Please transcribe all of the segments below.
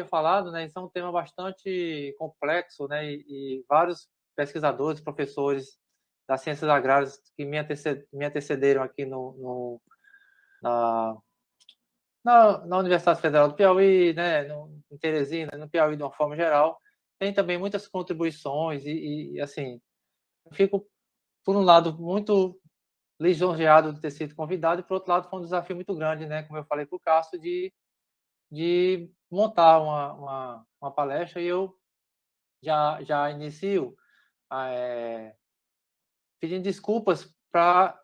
falado, né, isso é um tema bastante complexo, né, e vários pesquisadores, professores das ciências agrárias que me antecederam aqui na, na Universidade Federal do Piauí, né, em Teresina, no Piauí de uma forma geral, tem também muitas contribuições assim, eu fico, por um lado, muito lisonjeado de ter sido convidado e, por outro lado, foi um desafio muito grande, né, como eu falei para o Cássio, de montar uma palestra, e eu já inicio pedindo desculpas para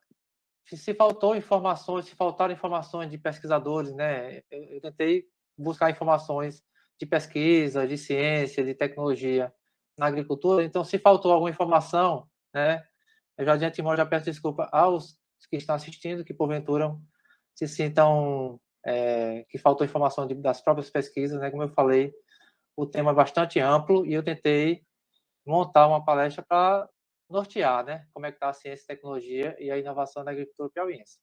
se faltou informações, se faltaram informações de pesquisadores, né? Eu tentei buscar informações de pesquisa, de ciência, de tecnologia na agricultura. Então, se faltou alguma informação, né? Eu já de antemão já peço desculpa aos que estão assistindo, que porventura se sintam que faltou informação das próprias pesquisas, né? Como eu falei, o tema é bastante amplo e eu tentei montar uma palestra para nortear, né? Como é que está a ciência, a tecnologia e a inovação na agricultura piauiense.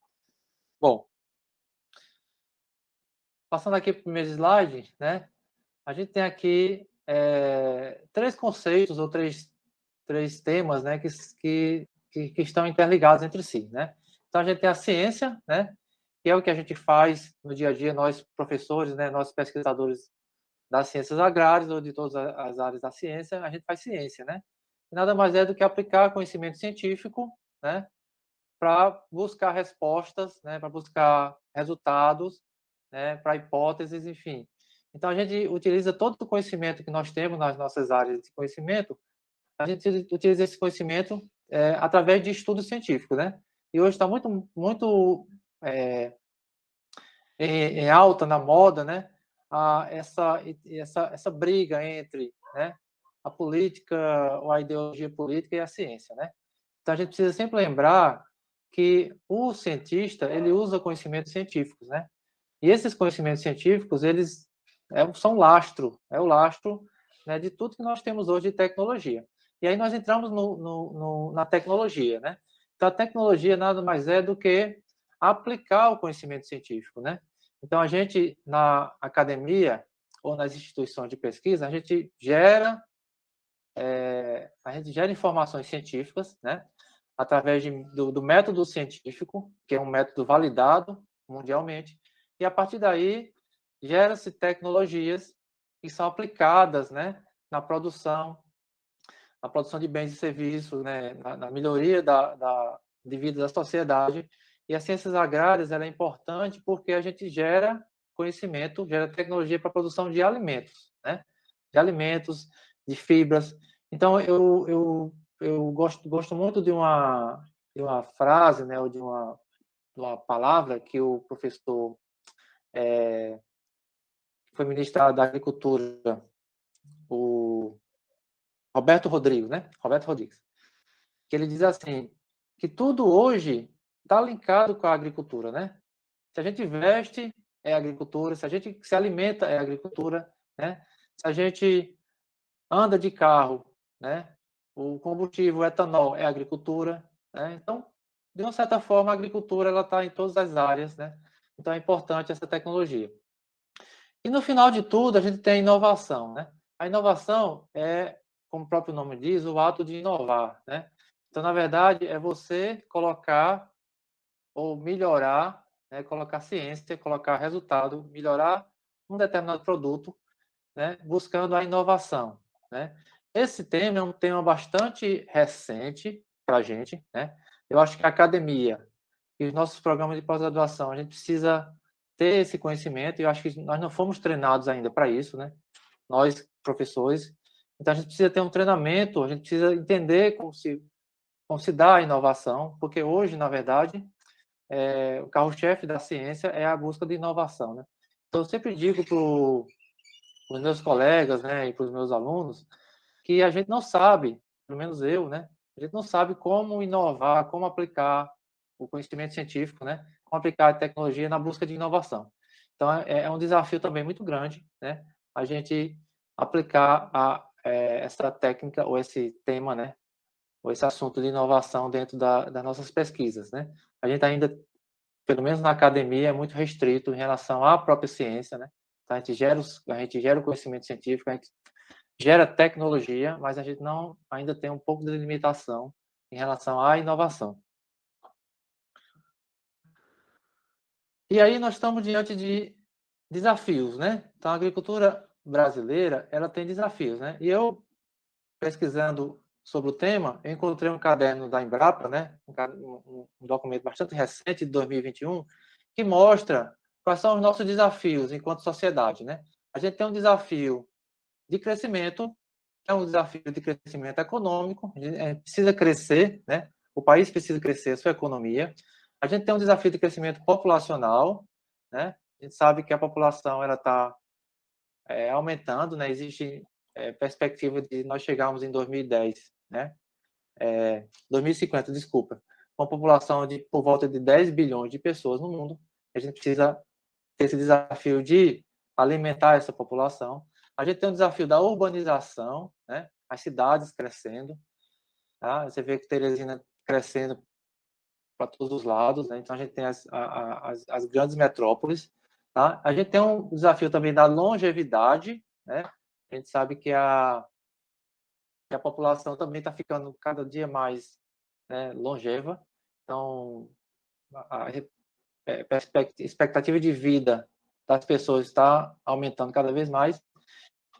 Bom, passando aqui para o primeiro slide, né? A gente tem aqui três conceitos ou três temas, né? Que estão interligados entre si, né? Então a gente tem a ciência, né? Que é o que a gente faz no dia a dia, nós professores, né? Nós pesquisadores das ciências agrárias ou de todas as áreas da ciência, a gente faz ciência, né? E nada mais é do que aplicar conhecimento científico, né? Para buscar respostas, né? Para buscar resultados, né? Para hipóteses, enfim. Então a gente utiliza todo o conhecimento que nós temos nas nossas áreas de conhecimento, a gente utiliza esse conhecimento através de estudos científicos, né? E hoje está muito em alta, na moda, né? Essa briga entre, né, a política ou a ideologia política e a ciência, né? Então a gente precisa sempre lembrar que o cientista ele usa conhecimentos científicos, né? E esses conhecimentos científicos eles são lastro, o lastro, né, de tudo que nós temos hoje de tecnologia. E aí nós entramos na tecnologia, né? Então a tecnologia nada mais é do que aplicar o conhecimento científico, né? Então a gente na academia ou nas instituições de pesquisa a gente gera informações científicas, né? Através do método científico, que é um método validado mundialmente, e a partir daí gera-se tecnologias que são aplicadas, né, na produção de bens e serviços, né, na melhoria de vida da sociedade. E as ciências agrárias ela é importante porque a gente gera conhecimento, gera tecnologia para a produção de alimentos, né? De alimentos, de fibras. Então, eu gosto muito de uma frase, né, ou de uma palavra que o professor foi ministro da Agricultura, o Roberto Rodrigues, né? Roberto Rodrigues. Que ele diz assim, que tudo hoje está linkado com a agricultura, né? Se a gente veste, é agricultura. Se a gente se alimenta, é agricultura, né? Se a gente anda de carro, né? O combustível, o etanol, é agricultura, né? Então, de uma certa forma, a agricultura ela está em todas as áreas, né? Então, é importante essa tecnologia. E no final de tudo, a gente tem a inovação, né? A inovação é, como o próprio nome diz, o ato de inovar, né? Então, na verdade, é você colocar ou melhorar, né? Colocar ciência, colocar resultado, melhorar um determinado produto, né? Buscando a inovação, né? Esse tema é um tema bastante recente para a gente, né? Eu acho que a academia e os nossos programas de pós-graduação, a gente precisa ter esse conhecimento, e eu acho que nós não fomos treinados ainda para isso, né? Nós, professores. Então, a gente precisa ter um treinamento, a gente precisa entender como se dá a inovação, porque hoje, na verdade, o carro-chefe da ciência é a busca de inovação, né? Então, eu sempre digo para os meus colegas, né, e para os meus alunos, que a gente não sabe, pelo menos eu, né? A gente não sabe como inovar, como aplicar o conhecimento científico, né? Como aplicar a tecnologia na busca de inovação. Então, é um desafio também muito grande, né? A gente aplicar essa técnica ou esse tema, né? Ou esse assunto de inovação dentro das nossas pesquisas, né? A gente ainda, pelo menos na academia, é muito restrito em relação à própria ciência, né? Tá? A gente gera o conhecimento científico, a gente gera tecnologia, mas a gente não ainda tem um pouco de limitação em relação à inovação. E aí nós estamos diante de desafios, né? Então a agricultura brasileira, ela tem desafios, né? E eu, pesquisando sobre o tema, eu encontrei um caderno da Embrapa, né? Um documento bastante recente, de 2021, que mostra quais são os nossos desafios enquanto sociedade, né? A gente tem um desafio de crescimento, é um desafio de crescimento econômico, a gente precisa crescer, né? O país precisa crescer a sua economia. A gente tem um desafio de crescimento populacional, né? A gente sabe que a população ela está aumentando, né? Existe perspectiva de nós chegarmos em 2010, né? 2050, desculpa, com uma população de por volta de 10 bilhões de pessoas no mundo. A gente precisa ter esse desafio de alimentar essa população. A gente tem um desafio da urbanização, né? As cidades crescendo, tá? Você vê que Teresina crescendo para todos os lados, né? Então a gente tem as grandes metrópoles, tá? A gente tem um desafio também da longevidade, né? A gente sabe que a população também está ficando cada dia mais, né, longeva, então a expectativa de vida das pessoas está aumentando cada vez mais.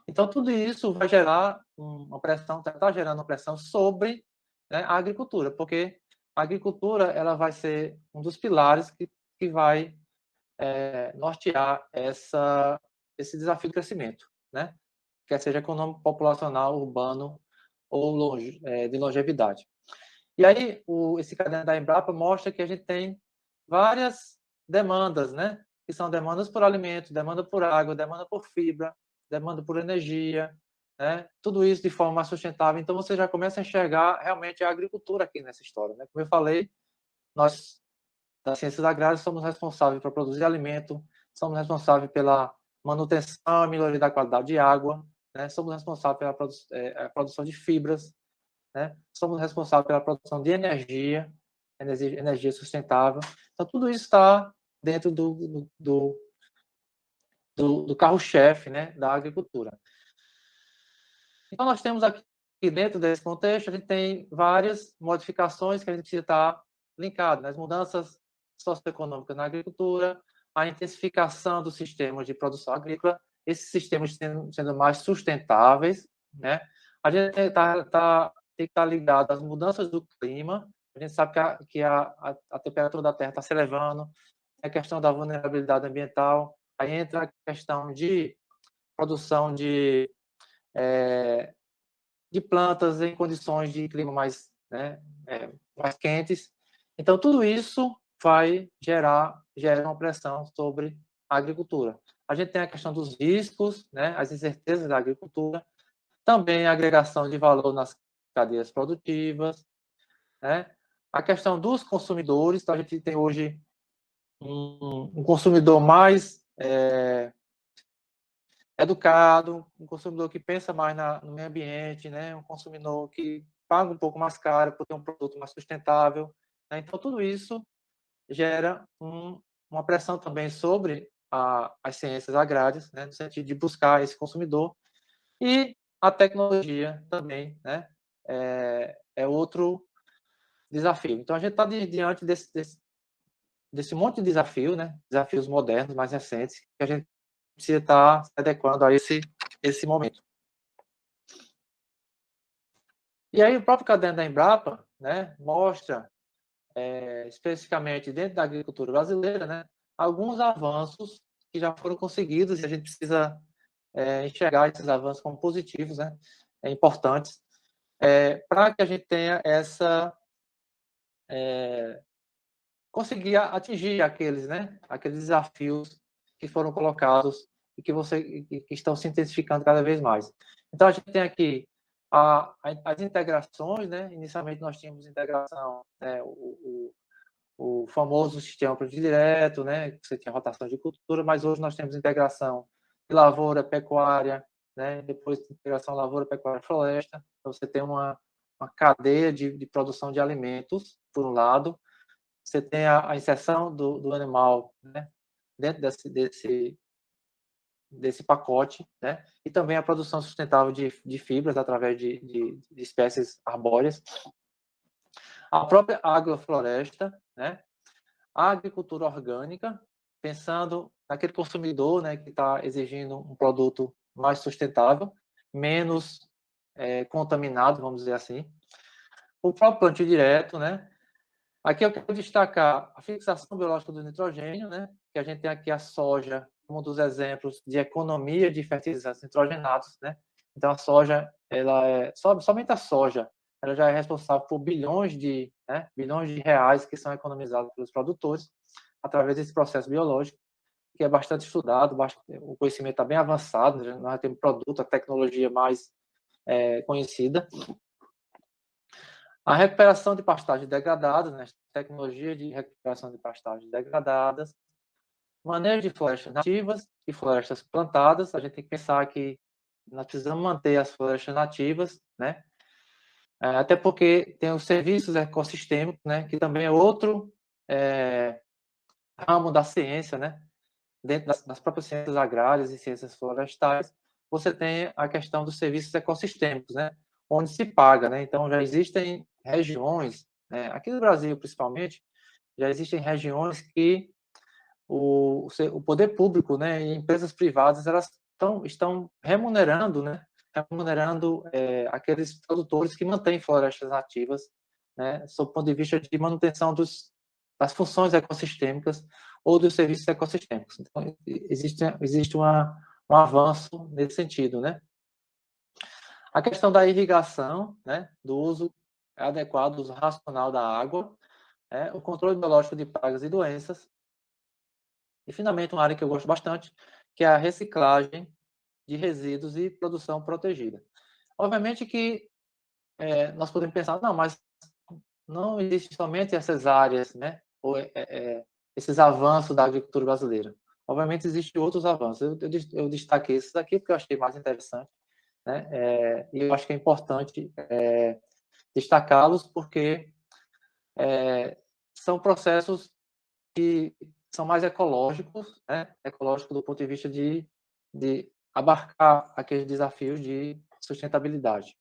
Então, tudo isso vai gerar uma pressão, está gerando uma pressão sobre, né, a agricultura, porque a agricultura ela vai ser um dos pilares que vai nortear esse desafio de crescimento, né? Quer seja econômico, populacional, urbano ou de longevidade. E aí, esse caderno da Embrapa mostra que a gente tem várias demandas, né? Que são demandas por alimento, demanda por água, demanda por fibra, demanda por energia, né? Tudo isso de forma sustentável. Então, você já começa a enxergar realmente a agricultura aqui nessa história, né? Como eu falei, nós, das ciências agrárias, somos responsáveis por produzir alimento, somos responsáveis pela manutenção e melhoria da qualidade de água, né? Somos responsáveis pela produção de fibras, né? Somos responsáveis pela produção de energia sustentável. Então, tudo isso está dentro do carro-chefe, né, da agricultura. Então, nós temos aqui dentro desse contexto, a gente tem várias modificações que a gente precisa estar linkado, né? As mudanças socioeconômicas na agricultura, a intensificação dos sistemas de produção agrícola, esses sistemas sendo mais sustentáveis, né? A gente tem que estar ligado às mudanças do clima. A gente sabe que a temperatura da Terra está se elevando, a questão da vulnerabilidade ambiental, aí entra a questão de produção de plantas em condições de clima mais, né, mais quentes. Então, tudo isso vai gera uma pressão sobre a agricultura. A gente tem a questão dos riscos, né, as incertezas da agricultura, também a agregação de valor nas cadeias produtivas, né? A questão dos consumidores, então a gente tem hoje um consumidor mais educado, um consumidor que pensa mais no meio ambiente, né? Um consumidor que paga um pouco mais caro por ter um produto mais sustentável, né? Então, tudo isso gera uma pressão também sobre as ciências agrárias, né? No sentido de buscar esse consumidor. E a tecnologia também, né? É outro desafio. Então, a gente está diante desse monte de desafio, né? Desafios modernos, mais recentes, que a gente precisa estar se adequando a esse momento. E aí o próprio caderno da Embrapa, né, mostra especificamente dentro da agricultura brasileira, né, alguns avanços que já foram conseguidos e a gente precisa enxergar esses avanços como positivos, né, importantes, para que a gente tenha conseguir atingir aqueles desafios que foram colocados e que estão se intensificando cada vez mais. Então a gente tem aqui as integrações, né? Inicialmente nós tínhamos integração, né? O famoso sistema produtivo direto, né? Que você tinha rotação de cultura, mas hoje nós temos integração de lavoura, pecuária, né? Depois integração lavoura, pecuária, floresta. Então você tem uma cadeia de produção de alimentos, por um lado. Você tem a inserção do animal, né, dentro desse pacote, né? E também a produção sustentável de fibras através de espécies arbóreas. A própria agrofloresta, né? A agricultura orgânica, pensando naquele consumidor, né, que está exigindo um produto mais sustentável, menos contaminado, vamos dizer assim. O próprio plantio direto, né? Aqui eu quero destacar a fixação biológica do nitrogênio, né? Que a gente tem aqui a soja como um dos exemplos de economia de fertilizantes nitrogenados, né? Então a soja, ela somente a soja, ela já é responsável por bilhões de reais que são economizados pelos produtores através desse processo biológico, que é bastante estudado, o conhecimento está bem avançado, nós temos produto, a tecnologia mais conhecida. A recuperação de pastagens degradadas, né? Tecnologia de recuperação de pastagens degradadas, manejo de florestas nativas e florestas plantadas. A gente tem que pensar que nós precisamos manter as florestas nativas, né? Até porque tem os serviços ecossistêmicos, né? Que também é outro ramo da ciência, né? Dentro das próprias ciências agrárias e ciências florestais, você tem a questão dos serviços ecossistêmicos, né? Onde se paga, né? Então já existem regiões, né? Aqui no Brasil principalmente, já existem regiões que o poder público, né, e empresas privadas, elas estão remunerando, né, aqueles produtores que mantêm florestas nativas, né, sob o ponto de vista de manutenção das funções ecossistêmicas ou dos serviços ecossistêmicos. Então, existe um avanço nesse sentido, né. A questão da irrigação, né, do uso adequado, do uso racional da água, o controle biológico de pragas e doenças. E, finalmente, uma área que eu gosto bastante, que é a reciclagem de resíduos e produção protegida. Obviamente que nós podemos pensar, não, mas não existe somente essas áreas, né? Ou esses avanços da agricultura brasileira. Obviamente, existem outros avanços. Eu destaquei esses aqui porque eu achei mais interessante, né? E eu acho que é importante destacá-los porque são processos que são mais ecológicos, né? Ecológicos do ponto de vista de abarcar aqueles desafios de sustentabilidade.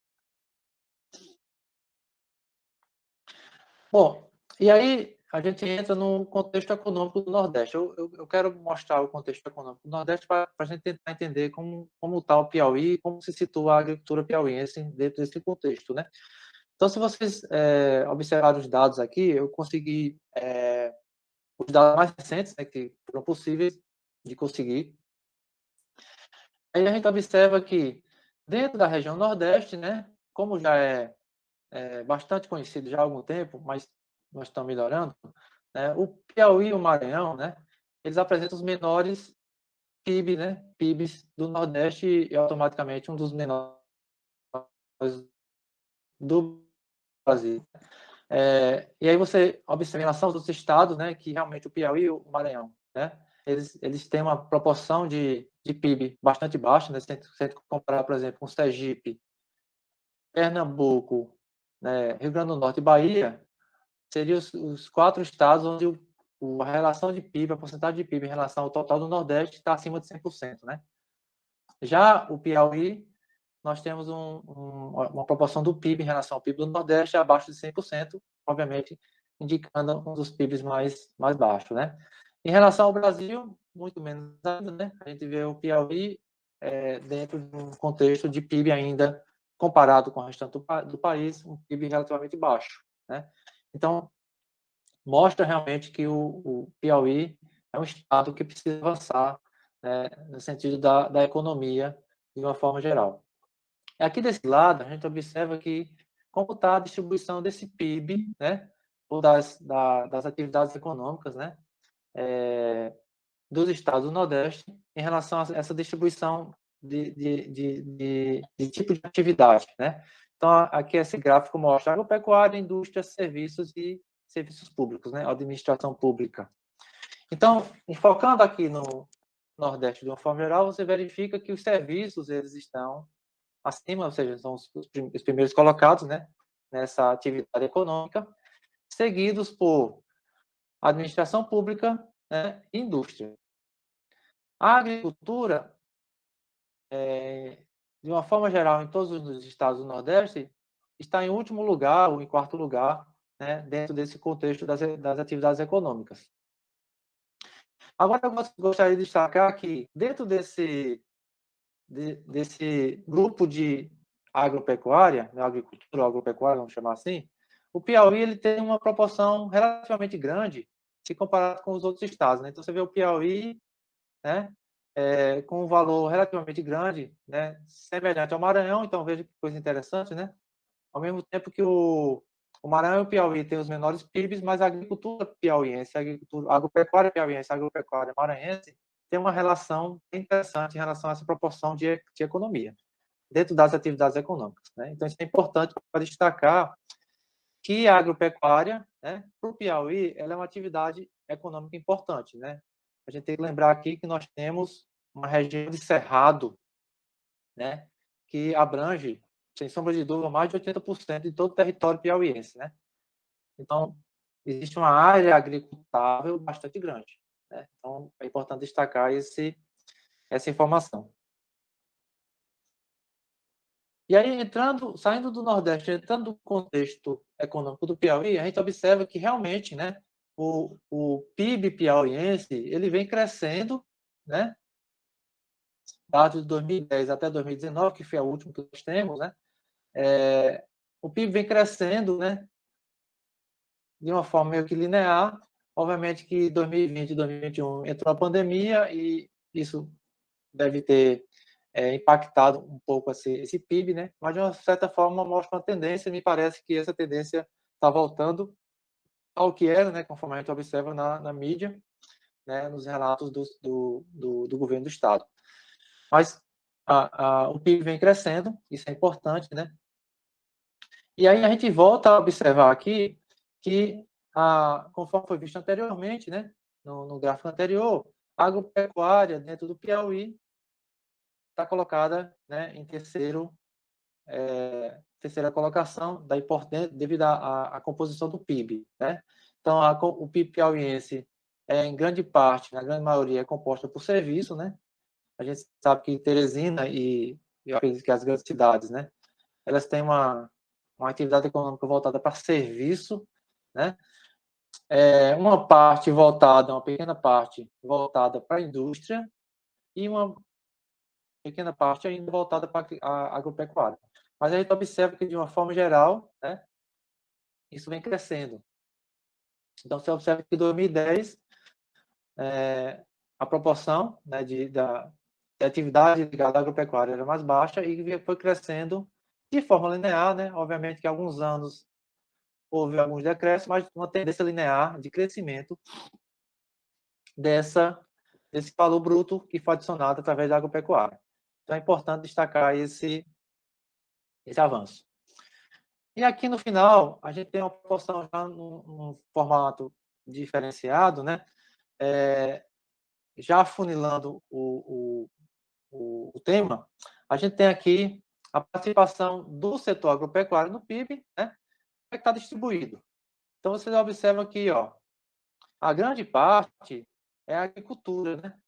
Bom, e aí a gente entra no contexto econômico do Nordeste. Eu quero mostrar o contexto econômico do Nordeste para a gente tentar entender como está o Piauí, como se situa a agricultura piauiense dentro desse contexto, né? Então, se vocês observarem os dados aqui, eu consegui os dados mais recentes, né, que foram possíveis de conseguir. Aí a gente observa que dentro da região Nordeste, né, como já é bastante conhecido já há algum tempo, mas nós estamos melhorando, né, o Piauí e o Maranhão, né, eles apresentam os menores PIB, né, PIBs do Nordeste e automaticamente um dos menores do Brasil. E aí você observa em relação aos outros estados, né, que realmente o Piauí e o Maranhão, né, eles têm uma proporção de PIB bastante baixa, né, se a gente comparar, por exemplo, com Sergipe, Pernambuco, né, Rio Grande do Norte e Bahia, seriam os 4 estados onde a relação de PIB, a porcentagem de PIB em relação ao total do Nordeste está acima de 100%, né? Já o Piauí, nós temos uma proporção do PIB em relação ao PIB do Nordeste abaixo de 100%, obviamente indicando um dos PIBs mais baixos, né? Em relação ao Brasil, muito menos ainda, né? A gente vê o Piauí dentro de um contexto de PIB ainda comparado com o restante do país, um PIB relativamente baixo, né? Então, mostra realmente que o Piauí é um estado que precisa avançar, né, no sentido da economia de uma forma geral. Aqui desse lado, a gente observa que como está a distribuição desse PIB, né, ou das atividades econômicas, né, dos estados do Nordeste em relação a essa distribuição de tipo de atividade, né? Então, aqui esse gráfico mostra agropecuária, indústria, serviços e serviços públicos, né? Administração pública. Então, focando aqui no Nordeste de uma forma geral, você verifica que os serviços eles estão acima, ou seja, são os primeiros colocados, né? Nessa atividade econômica, seguidos por administração pública, né? E indústria. A agricultura, de uma forma geral, em todos os estados do Nordeste, está em último lugar ou em quarto lugar, né, dentro desse contexto das atividades econômicas. Agora, eu gostaria de destacar que, dentro desse grupo de agropecuária, né, agricultura ou agropecuária, vamos chamar assim, o Piauí ele tem uma proporção relativamente grande se comparado com os outros estados. Né? Então, você vê o Piauí, né, com um valor relativamente grande, né, semelhante ao Maranhão. Então, veja que coisa interessante, né? Ao mesmo tempo que o Maranhão e o Piauí têm os menores PIBs, mas a agricultura piauiense, a agropecuária piauiense, a agropecuária maranhense, tem uma relação interessante em relação a essa proporção de economia, dentro das atividades econômicas. Né? Então, isso é importante para destacar que a agropecuária, né, para o Piauí, ela é uma atividade econômica importante. Né? A gente tem que lembrar aqui que nós temos uma região de cerrado, né, que abrange, sem sombra de dúvida, mais de 80% de todo o território piauiense. Né? Então, existe uma área agricultável bastante grande. Né? Então, é importante destacar essa informação. E aí, saindo do Nordeste, entrando no contexto econômico do Piauí, a gente observa que realmente, né, o PIB piauiense ele vem crescendo, né, dados de 2010 até 2019, que foi o último que nós temos, né, o PIB vem crescendo, né, de uma forma meio que linear. Obviamente que 2020 e 2021 entrou a pandemia e isso deve ter impactado um pouco esse PIB, né? Mas de uma certa forma mostra uma tendência. Me parece que essa tendência está voltando ao que era, né? Conforme a gente observa na mídia, né? Nos relatos do governo do estado. Mas o PIB vem crescendo, isso é importante, né? E aí a gente volta a observar aqui que, conforme foi visto anteriormente, né, no gráfico anterior, a agropecuária dentro do Piauí está colocada, né, em terceira colocação da importância devido à composição do PIB. Né? Então, o PIB piauiense, em grande parte, na grande maioria, é composta por serviço. Né? A gente sabe que Teresina e eu acredito que as grandes cidades, né, elas têm uma atividade econômica voltada para serviço, né? Uma parte voltada, uma pequena parte voltada para a indústria e uma pequena parte ainda voltada para a agropecuária. Mas a gente observa que, de uma forma geral, né, isso vem crescendo. Então, você observa que em 2010, a proporção, né, de atividade ligada à agropecuária era mais baixa e foi crescendo de forma linear. Né? Obviamente que há alguns anos houve alguns decréscimos, mas uma tendência linear de crescimento desse valor bruto que foi adicionado através da agropecuária. Então, é importante destacar esse avanço. E aqui no final, a gente tem uma proporção já num formato diferenciado, né? Já afunilando o tema, a gente tem aqui a participação do setor agropecuário no PIB, né? Como é que está distribuído? Então, vocês observam aqui, ó, a grande parte é a agricultura, né?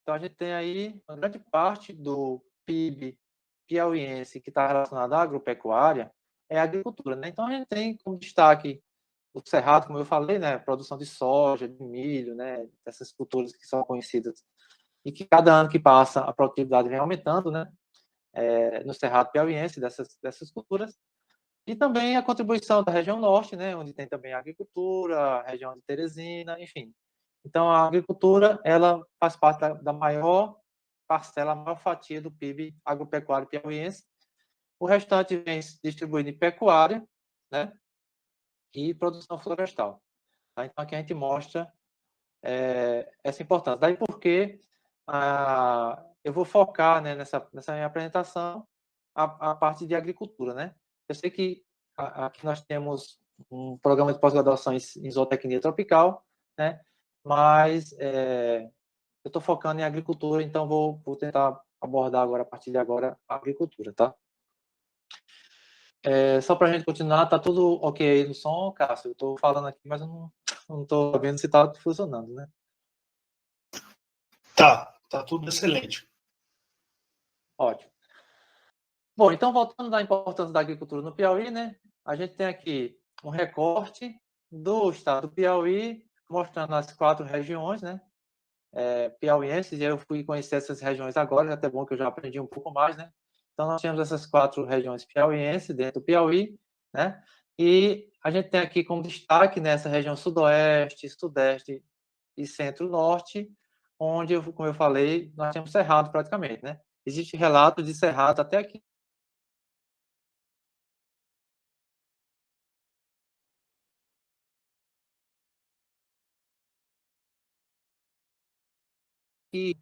Então, a gente tem aí uma grande parte do PIB piauiense que está relacionado à agropecuária é a agricultura, né? Então, a gente tem como destaque o cerrado, como eu falei, né? Produção de soja, de milho, né? Essas culturas que são conhecidas e que cada ano que passa a produtividade vem aumentando, né? No cerrado piauiense dessas culturas. E também a contribuição da região norte, né? Onde tem também a agricultura, a região de Teresina, enfim. Então, a agricultura, ela faz parte da maior parcela, a maior fatia do PIB agropecuário piauiense. O restante vem distribuído em pecuária, né, e produção florestal. Tá? Então, aqui a gente mostra essa importância. Daí porque eu vou focar, né, nessa minha apresentação a parte de agricultura. Né? Eu sei que aqui nós temos um programa de pós-graduação em zootecnia tropical, né? Mas eu estou focando em agricultura, então vou tentar abordar agora, a partir de agora, a agricultura, tá? Só para a gente continuar, tá tudo ok aí no som, Cássio? Eu estou falando aqui, mas eu não estou vendo se está funcionando, né? Tá tudo excelente. Ótimo. Bom, então voltando da importância da agricultura no Piauí, né? A gente tem aqui um recorte do estado do Piauí, mostrando as 4 regiões, né? Piauienses, e eu fui conhecer essas regiões agora, até bom que eu já aprendi um pouco mais, né? Então, nós temos essas 4 regiões piauienses dentro do Piauí, né? E a gente tem aqui como destaque nessa região sudoeste, sudeste e centro-norte, onde, como eu falei, nós temos cerrado praticamente, né? Existe relato de cerrado até aqui,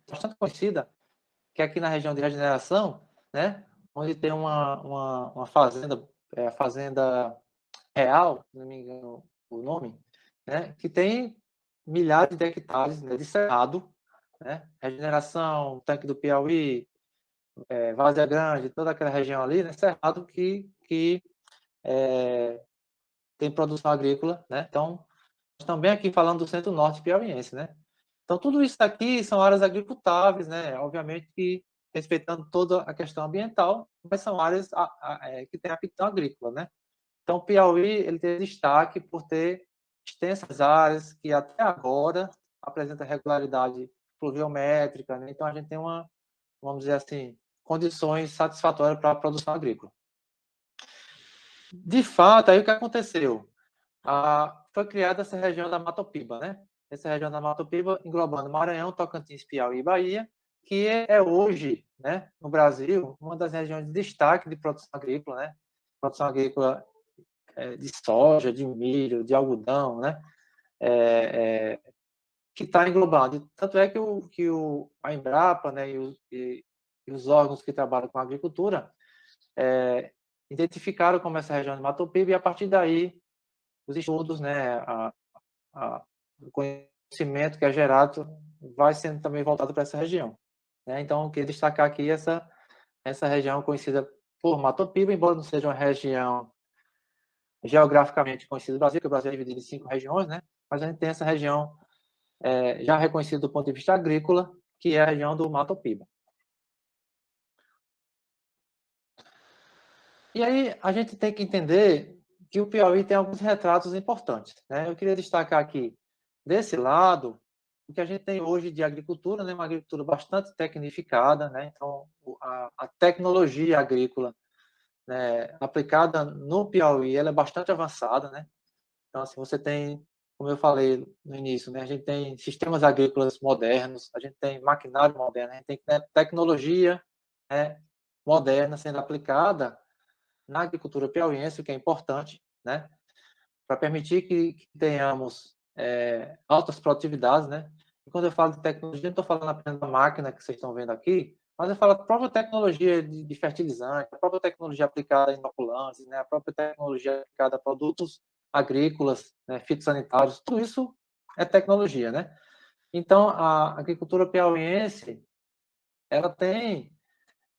bastante conhecida, que é aqui na região de Regeneração, né? Onde tem uma fazenda, a Fazenda Real, se não me engano o nome, né? Que tem milhares de hectares, né, de cerrado, né? Regeneração, Tanque do Piauí, Várzea Grande, toda aquela região ali, né? Cerrado que tem produção agrícola, né? Então, também aqui falando do centro-norte piauiense, né? Então, tudo isso aqui são áreas agricultáveis, né? Obviamente que respeitando toda a questão ambiental, mas são áreas que têm aptidão agrícola, né? Então, o Piauí ele tem destaque por ter extensas áreas que até agora apresentam regularidade pluviométrica, né? Então, a gente tem vamos dizer assim, condições satisfatórias para a produção agrícola. De fato, aí o que aconteceu? Foi criada essa região da Matopiba, né? Essa região da Matopiba englobando Maranhão, Tocantins, Piauí e Bahia, que é hoje, né, no Brasil, uma das regiões de destaque de produção agrícola, né? Produção agrícola de soja, de milho, de algodão, né? Que está englobado. Tanto é que a Embrapa, né, e os órgãos que trabalham com a agricultura identificaram como essa região de Matopiba e a partir daí os estudos, né, o conhecimento que é gerado vai sendo também voltado para essa região, né? Então, eu queria destacar aqui essa região conhecida por Matopiba, embora não seja uma região geograficamente conhecida do Brasil, que o Brasil é dividido em 5 regiões, né? Mas a gente tem essa região já reconhecida do ponto de vista agrícola, que é a região do Matopiba. E aí a gente tem que entender que o Piauí tem alguns retratos importantes, né? Eu queria destacar aqui, desse lado, o que a gente tem hoje de agricultura, né? Uma agricultura bastante tecnificada, né? Então, a tecnologia agrícola, né, aplicada no Piauí, ela é bastante avançada, né? Então, assim, você tem, como eu falei no início, né? A gente tem sistemas agrícolas modernos, a gente tem maquinário moderno, a gente tem tecnologia, né, moderna sendo aplicada na agricultura piauiense, o que é importante, né? Para permitir que tenhamos altas produtividades, né? E quando eu falo de tecnologia, não estou falando apenas da máquina que vocês estão vendo aqui, mas eu falo da própria tecnologia de fertilizante, a própria tecnologia aplicada em inoculantes, né? A própria tecnologia aplicada a produtos agrícolas, né? Fitossanitários, tudo isso é tecnologia, né? Então, a agricultura piauiense, ela tem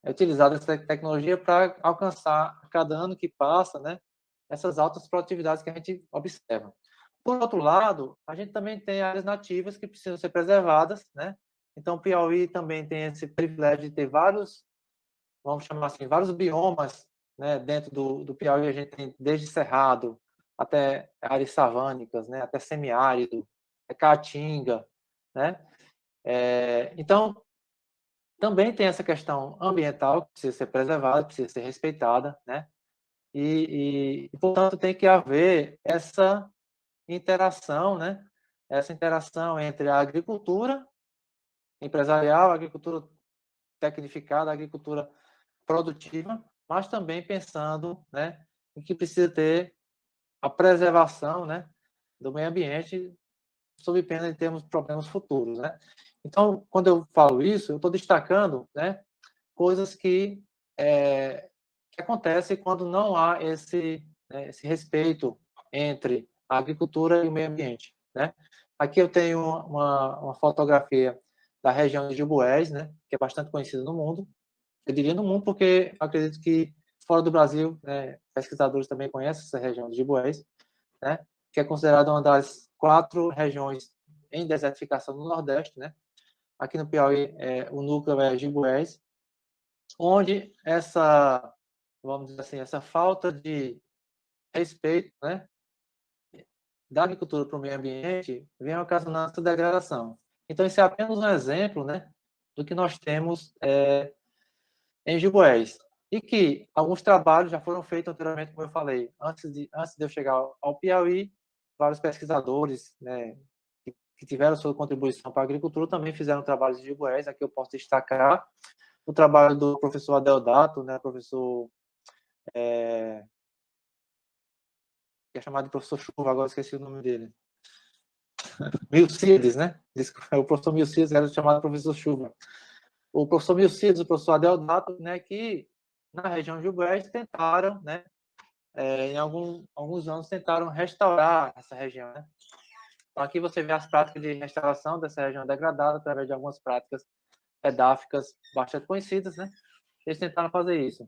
utilizado essa tecnologia para alcançar, a cada ano que passa, né, essas altas produtividades que a gente observa. Por outro lado, a gente também tem áreas nativas que precisam ser preservadas, né? Então, o Piauí também tem esse privilégio de ter vários, vamos chamar assim, vários biomas, né? Dentro do Piauí a gente tem desde cerrado até áreas savânicas, né? Até semiárido, caatinga, né? Então, também tem essa questão ambiental que precisa ser preservada, precisa ser respeitada, né? Portanto, tem que haver essa interação, né? Essa interação entre a agricultura empresarial, a agricultura tecnificada, a agricultura produtiva, mas também pensando, né, em que precisa ter a preservação, né, do meio ambiente sob pena de termos problemas futuros, né? Então, quando eu falo isso, eu estou destacando, né, coisas que acontecem quando não há esse respeito entre a agricultura e o meio ambiente, né? Aqui eu tenho uma fotografia da região de Jubués, né, que é bastante conhecida no mundo. Eu diria no mundo porque acredito que fora do Brasil, né, pesquisadores também conhecem essa região de Jubués, né, que é considerada uma das 4 regiões em desertificação do Nordeste, né? Aqui no Piauí, o núcleo é Jubués, onde essa, vamos dizer assim, essa falta de respeito, né, da agricultura para o meio ambiente vem ocasionando essa degradação. Então, isso é apenas um exemplo, né, do que nós temos em Giboés. E que alguns trabalhos já foram feitos anteriormente, como eu falei, antes de eu chegar ao Piauí, vários pesquisadores, né, que tiveram sua contribuição para a agricultura também fizeram trabalhos de Giboés. Aqui eu posso destacar o trabalho do professor Adeodato, né, professor que é chamado de professor Chuva, agora esqueci o nome dele. Milcides, né? O professor Milcides era chamado de professor Chuva. O professor Milcides, o professor Adeodato, né, que na região de Giboés tentaram, né, em alguns anos tentaram restaurar essa região, né? Então aqui você vê as práticas de restauração dessa região degradada através de algumas práticas edáficas bastante conhecidas, né? Eles tentaram fazer isso.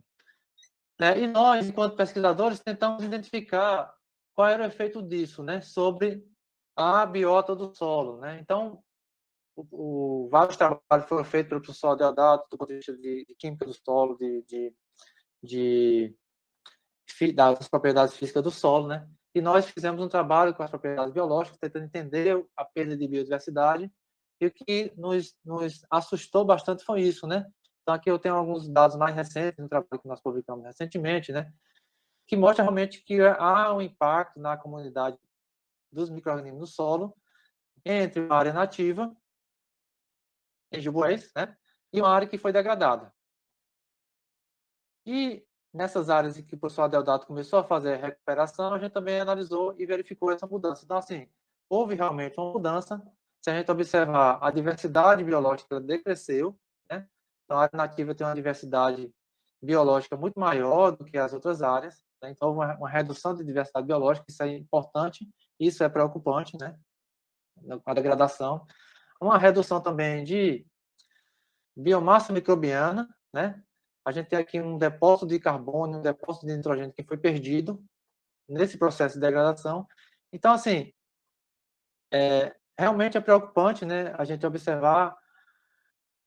Né? E nós, enquanto pesquisadores, tentamos identificar qual era o efeito disso, né, sobre a biota do solo, né? Então, vários trabalhos foram feitos pelo professor Adeodato do ponto de vista de química do solo, de das propriedades físicas do solo, né? E nós fizemos um trabalho com as propriedades biológicas, tentando entender a perda de biodiversidade, e o que nos assustou bastante foi isso, né? Então, aqui eu tenho alguns dados mais recentes, no trabalho que nós publicamos recentemente, né? Que mostra realmente que há um impacto na comunidade dos micro-organismos no solo entre uma área nativa, em Giboés, né? E uma área que foi degradada. E nessas áreas em que o professor Adeodato começou a fazer a recuperação, a gente também analisou e verificou essa mudança. Então, assim, houve realmente uma mudança. Se a gente observar, a diversidade biológica decresceu, né? Então, a área nativa tem uma diversidade biológica muito maior do que as outras áreas, né? Então, houve uma redução de diversidade biológica, isso é importante, isso é preocupante, né? A degradação. Uma redução também de biomassa microbiana, né? A gente tem aqui um depósito de carbono, um depósito de nitrogênio que foi perdido nesse processo de degradação. Então, assim, realmente é preocupante, né, a gente observar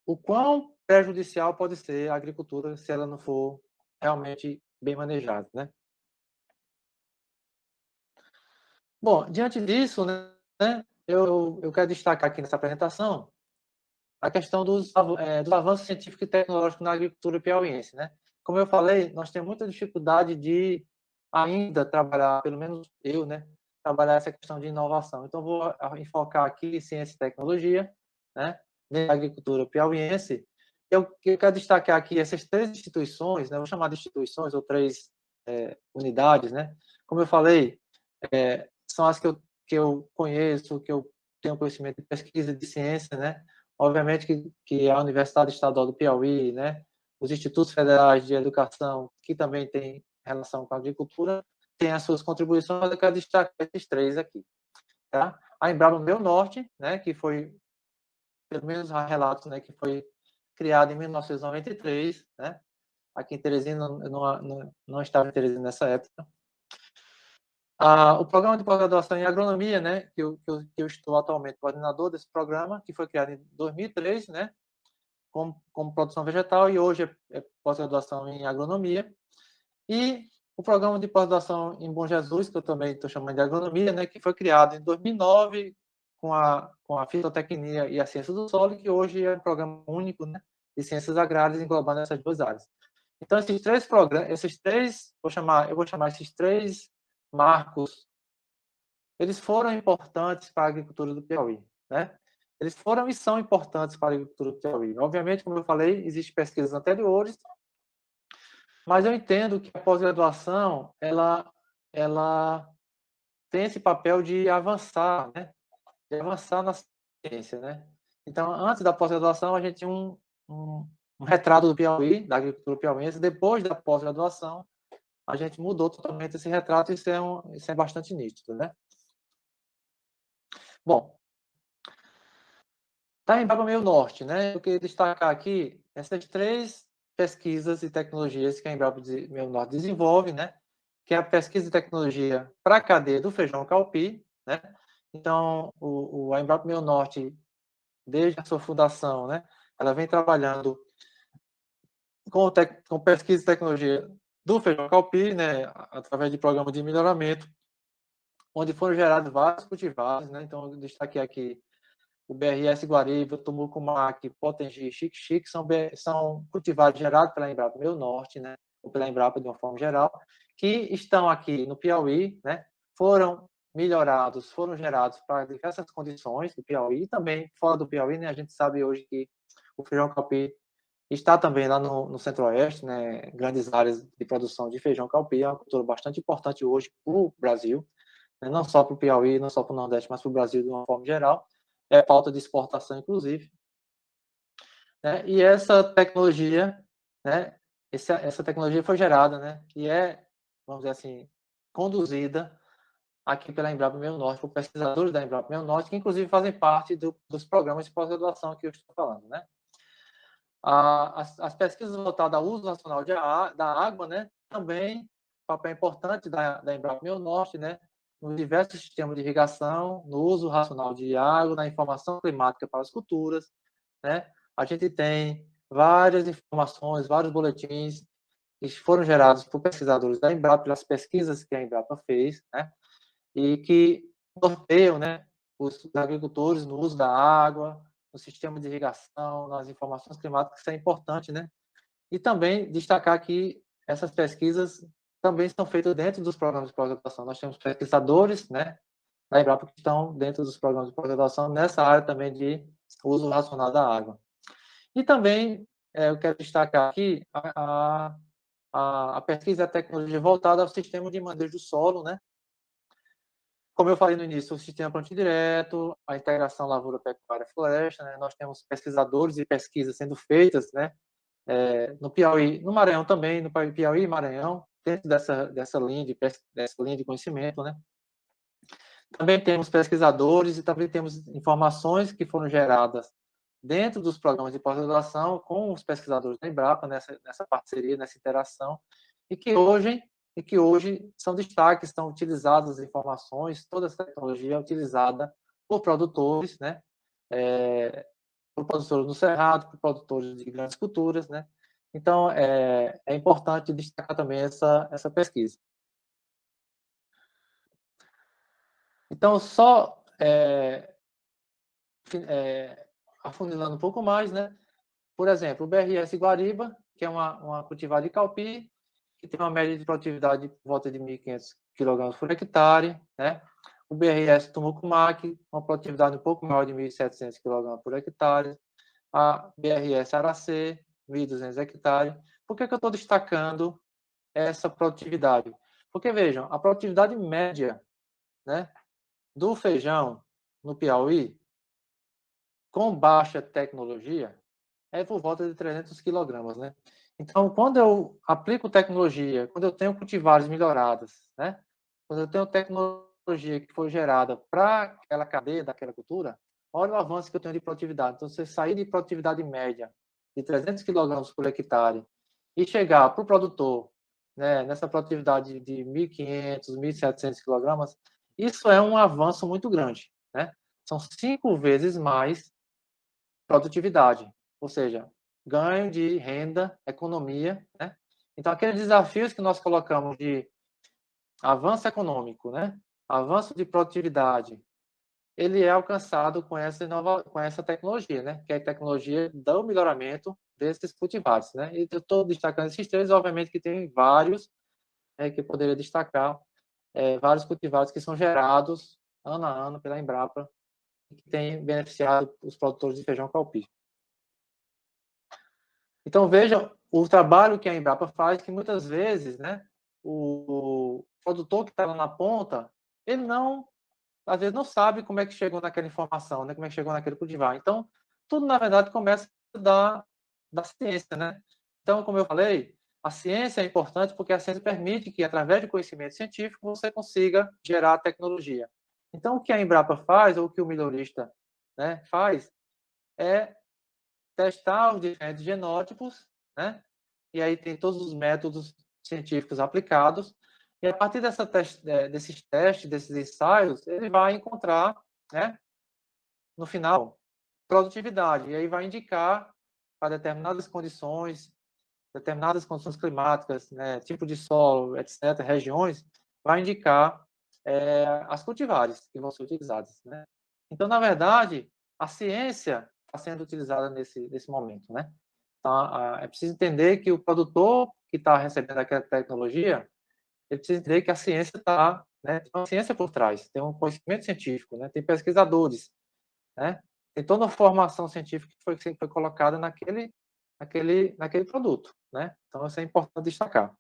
o quão prejudicial pode ser a agricultura se ela não for realmente bem manejada, né? Bom, diante disso, né, eu quero destacar aqui nessa apresentação a questão dos avanços científicos e tecnológicos na agricultura piauiense, né? Como eu falei, nós temos muita dificuldade de ainda trabalhar, pelo menos eu, né, trabalhar essa questão de inovação. Então, vou enfocar aqui em ciência e tecnologia, né, na agricultura piauiense. Eu quero destacar aqui essas três instituições, né, vou chamar de instituições ou três unidades, né? Como eu falei, são as que eu conheço, que eu tenho conhecimento de pesquisa de ciência, né? Obviamente que a Universidade Estadual do Piauí, né? Os institutos federais de educação, que também têm relação com a agricultura, têm as suas contribuições, mas eu quero destacar esses três aqui, tá? A Embrapa Meio Norte, né? Que foi, pelo menos há relatos, né? Que foi criada em 1993, né? Aqui em Teresina, não estava em Teresina nessa época. O programa de pós-graduação em agronomia, né, que eu estou atualmente coordenador desse programa, que foi criado em 2003, né, como produção vegetal, e hoje é pós-graduação em agronomia. E o programa de pós-graduação em Bom Jesus, que eu também estou chamando de agronomia, né, que foi criado em 2009 com a fitotecnia e a ciência do solo, que hoje é um programa único, né, de ciências agrárias englobando essas duas áreas. Então, esses três programas, eu vou chamar esses três marcos, eles foram importantes para a agricultura do Piauí, né? Eles foram e são importantes para a agricultura do Piauí. Obviamente, como eu falei, existem pesquisas anteriores, mas eu entendo que a pós-graduação, ela tem esse papel de avançar, né? De avançar na ciência, né? Então, antes da pós-graduação, a gente tinha um retrato do Piauí, da agricultura piauiense. Depois da pós-graduação, a gente mudou totalmente esse retrato, e isso é bastante nítido, né? Bom, está em Embrapa Meio Norte, né? Eu queria destacar aqui essas três pesquisas e tecnologias que a Embrapa Meio Norte desenvolve, né? Que é a pesquisa e tecnologia para a cadeia do feijão calpi, né? Então, a Embrapa Meio Norte, desde a sua fundação, né? Ela vem trabalhando com pesquisa e tecnologia do feijão calpi, né, através de programas de melhoramento, onde foram gerados vários cultivares, né? Então, eu destaquei aqui o BRS Guariba, Tumucumac, Potengi, Xique-Xique, são cultivares gerados pela Embrapa Meio Norte, né? Ou pela Embrapa de uma forma geral, que estão aqui no Piauí, né? Foram melhorados, foram gerados para diversas condições do Piauí e também fora do Piauí, né? A gente sabe hoje que o feijão calpi está também lá no Centro-Oeste, né? Grandes áreas de produção de feijão calpi, é uma cultura bastante importante hoje para o Brasil, né? Não só para o Piauí, não só para o Nordeste, mas para o Brasil de uma forma geral. É pauta de exportação, inclusive. Né? E essa tecnologia, né? Essa tecnologia foi gerada, né? E vamos dizer assim, conduzida aqui pela Embrapa Meio Norte, por pesquisadores da Embrapa Meio Norte, que inclusive fazem parte dos programas de pós-graduação que eu estou falando, né? As pesquisas voltadas ao uso racional da água, né? Também papel importante da Embrapa Meio Norte, né? Nos diversos sistemas de irrigação, no uso racional de água, na informação climática para as culturas, né? A gente tem várias informações, vários boletins que foram gerados por pesquisadores da Embrapa, pelas pesquisas que a Embrapa fez, né? E que norteiam, né, os agricultores no uso da água, no sistema de irrigação, nas informações climáticas, isso é importante, né? E também destacar que essas pesquisas também são feitas dentro dos programas de pós-graduação. Nós temos pesquisadores, né, da Embrapa que estão dentro dos programas de pós-graduação nessa área também de uso racional da água. E também eu quero destacar aqui a pesquisa e a tecnologia voltada ao sistema de manejo do solo, né? Como eu falei no início, o sistema plantio direto, a integração lavoura-pecuária-floresta, né? Nós temos pesquisadores e pesquisas sendo feitas, né? No Piauí, no Maranhão também, no Piauí e Maranhão, dentro dessa linha de conhecimento, né? Também temos pesquisadores e também temos informações que foram geradas dentro dos programas de pós-graduação com os pesquisadores da Embrapa, nessa parceria, nessa interação, e que hoje são destaques, são utilizadas as informações, toda essa tecnologia é utilizada por produtores, né? Por produtores no Cerrado, por produtores de grandes culturas, né? Então, é importante destacar também essa pesquisa. Então, só afunilando um pouco mais, né? Por exemplo, o BRS Guariba, que é uma cultivar de calpi, que tem uma média de produtividade por volta de 1.500 kg por hectare, né? O BRS Tumucumac, uma produtividade um pouco maior de 1.700 kg por hectare. A BRS Aracê, 1.200 hectares. Por que eu estou destacando essa produtividade? Porque, vejam, a produtividade média, né, do feijão no Piauí, com baixa tecnologia, é por volta de 300 quilogramas, né? Então, quando eu aplico tecnologia, quando eu tenho cultivares melhoradas, né? Quando eu tenho tecnologia que foi gerada para aquela cadeia daquela cultura, olha o avanço que eu tenho de produtividade. Então, você sair de produtividade média de 300 quilogramas por hectare e chegar para o produtor, né, nessa produtividade de 1.500, 1.700 quilogramas, isso é um avanço muito grande, né? São 5 vezes mais produtividade, ou seja, ganho de renda, economia, né? Então, aqueles desafios que nós colocamos de avanço econômico, né? Avanço de produtividade, ele é alcançado com essa tecnologia, né? Que é a tecnologia do melhoramento desses cultivares, né? E eu estou destacando esses três, obviamente que tem vários, que eu poderia destacar, vários cultivares que são gerados ano a ano pela Embrapa, que tem beneficiado os produtores de feijão calpi. Então, veja o trabalho que a Embrapa faz, que muitas vezes, né, o produtor que está lá na ponta, ele não, às vezes, não sabe como é que chegou naquela informação, né, como é que chegou naquele cultivar. Então, tudo, na verdade, começa da ciência, né? Então, como eu falei, a ciência é importante porque a ciência permite que, através de conhecimento científico, você consiga gerar tecnologia. Então, o que a Embrapa faz, ou o que o melhorista, né, faz, é testar os diferentes genótipos, né? E aí tem todos os métodos científicos aplicados. E a partir desses testes, desses ensaios, ele vai encontrar, né, no final, produtividade. E aí vai indicar, para determinadas condições, determinadas condições climáticas, né, tipo de solo, etc., regiões, vai indicar as cultivares que vão ser utilizadas, né? Então, na verdade, a ciência está sendo utilizada nesse momento, né? Então, é preciso entender que o produtor que está recebendo aquela tecnologia, ele precisa entender que a ciência está, né, tem uma ciência por trás, tem um conhecimento científico, né, tem pesquisadores, né, tem toda a formação científica que foi colocada naquele produto, né? Então, isso é importante destacar.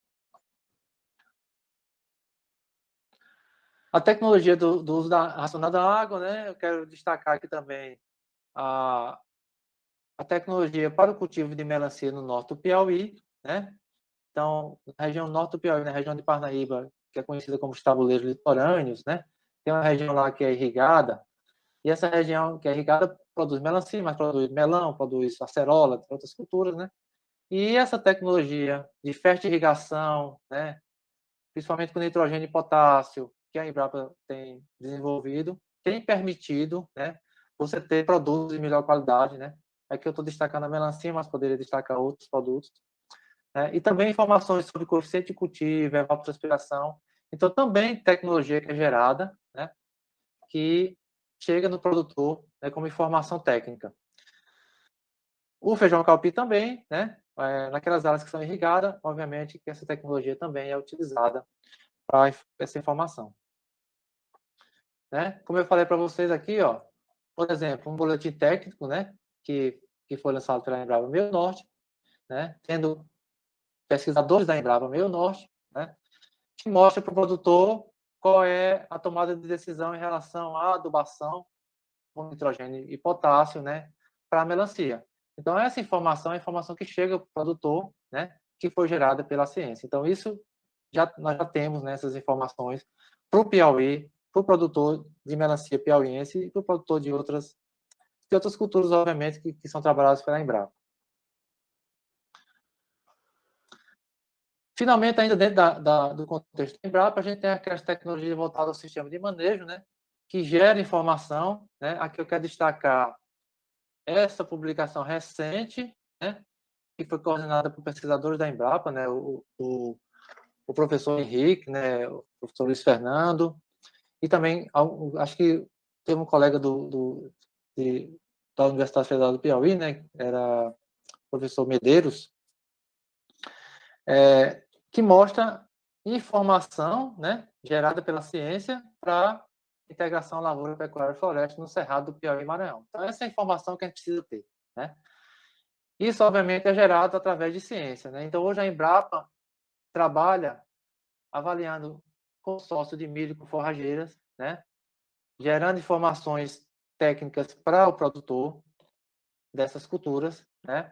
A tecnologia do uso racionado da água, né? Eu quero destacar aqui também a tecnologia para o cultivo de melancia no norte do Piauí, né? Então, na região norte do Piauí, na região de Parnaíba, que é conhecida como os tabuleiros litorâneos, né? Tem uma região lá que é irrigada, e essa região que é irrigada produz melancia, mas produz melão, produz acerola, outras culturas, né? E essa tecnologia de fertirrigação, né? Principalmente com nitrogênio e potássio, que a Embrapa tem desenvolvido, tem permitido, né, você ter produtos de melhor qualidade, né? Aqui eu estou destacando a melancia, mas poderia destacar outros produtos, né? E também informações sobre coeficiente de cultivo, evapotranspiração. Então, também tecnologia que é gerada, né, que chega no produtor, né, como informação técnica. O feijão calpi também, né? Naquelas áreas que são irrigadas, obviamente que essa tecnologia também é utilizada para essa informação, né? Como eu falei para vocês aqui, ó, por exemplo, um boletim técnico, né, que foi lançado pela Embrapa Meio Norte, né, tendo pesquisadores da Embrapa Meio Norte, né, que mostra para o produtor qual é a tomada de decisão em relação à adubação com nitrogênio e potássio, né, para a melancia. Então, essa informação é a informação que chega para o produtor, né, que foi gerada pela ciência. Então, isso nós já temos, né, essas informações para o Piauí, para o produtor de melancia piauiense e para o produtor de outras culturas, obviamente, que são trabalhadas pela Embrapa. Finalmente, ainda dentro do contexto da Embrapa, a gente tem aquelas tecnologias voltadas ao sistema de manejo, né, que gera informação, né. Aqui eu quero destacar essa publicação recente, né, que foi coordenada por pesquisadores da Embrapa, né, o professor Henrique, né, o professor Luiz Fernando, e também, acho que teve um colega da Universidade Federal do Piauí, né, era o professor Medeiros, que mostra informação, né, gerada pela ciência para integração lavoura, pecuária e floresta no Cerrado do Piauí e Maranhão. Então, essa é a informação que a gente precisa ter, né? Isso, obviamente, é gerado através de ciência, né? Então, hoje a Embrapa trabalha avaliando consórcio de milho com forrageiras, né? Gerando informações técnicas para o produtor dessas culturas, né?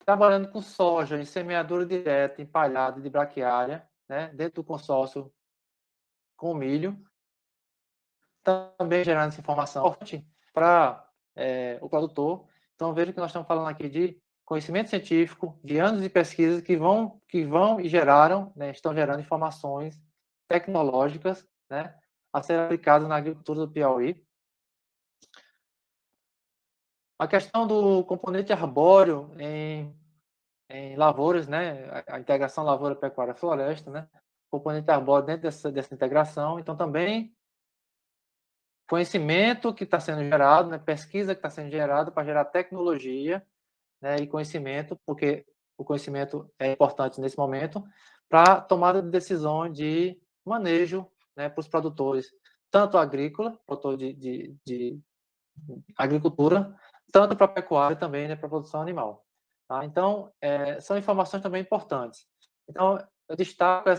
Trabalhando com soja em semeadura direta, em palhada de braquiária, né? Dentro do consórcio com milho, também gerando essa informação para o produtor. Então, veja que nós estamos falando aqui de conhecimento científico, de anos de pesquisa que vão e geraram, né, estão gerando informações tecnológicas, né, a serem aplicadas na agricultura do Piauí. A questão do componente arbóreo em lavouras, né, a integração lavoura, pecuária, floresta, né, componente arbóreo dentro dessa integração. Então, também conhecimento que está sendo gerado, né, pesquisa que está sendo gerada para gerar tecnologia, né, e conhecimento, porque o conhecimento é importante nesse momento para tomada de decisão de manejo, né, para os produtores, tanto agrícola, produtor de agricultura, tanto para a pecuária também, né, para a produção animal. Tá? Então, são informações também importantes. Então, eu destaco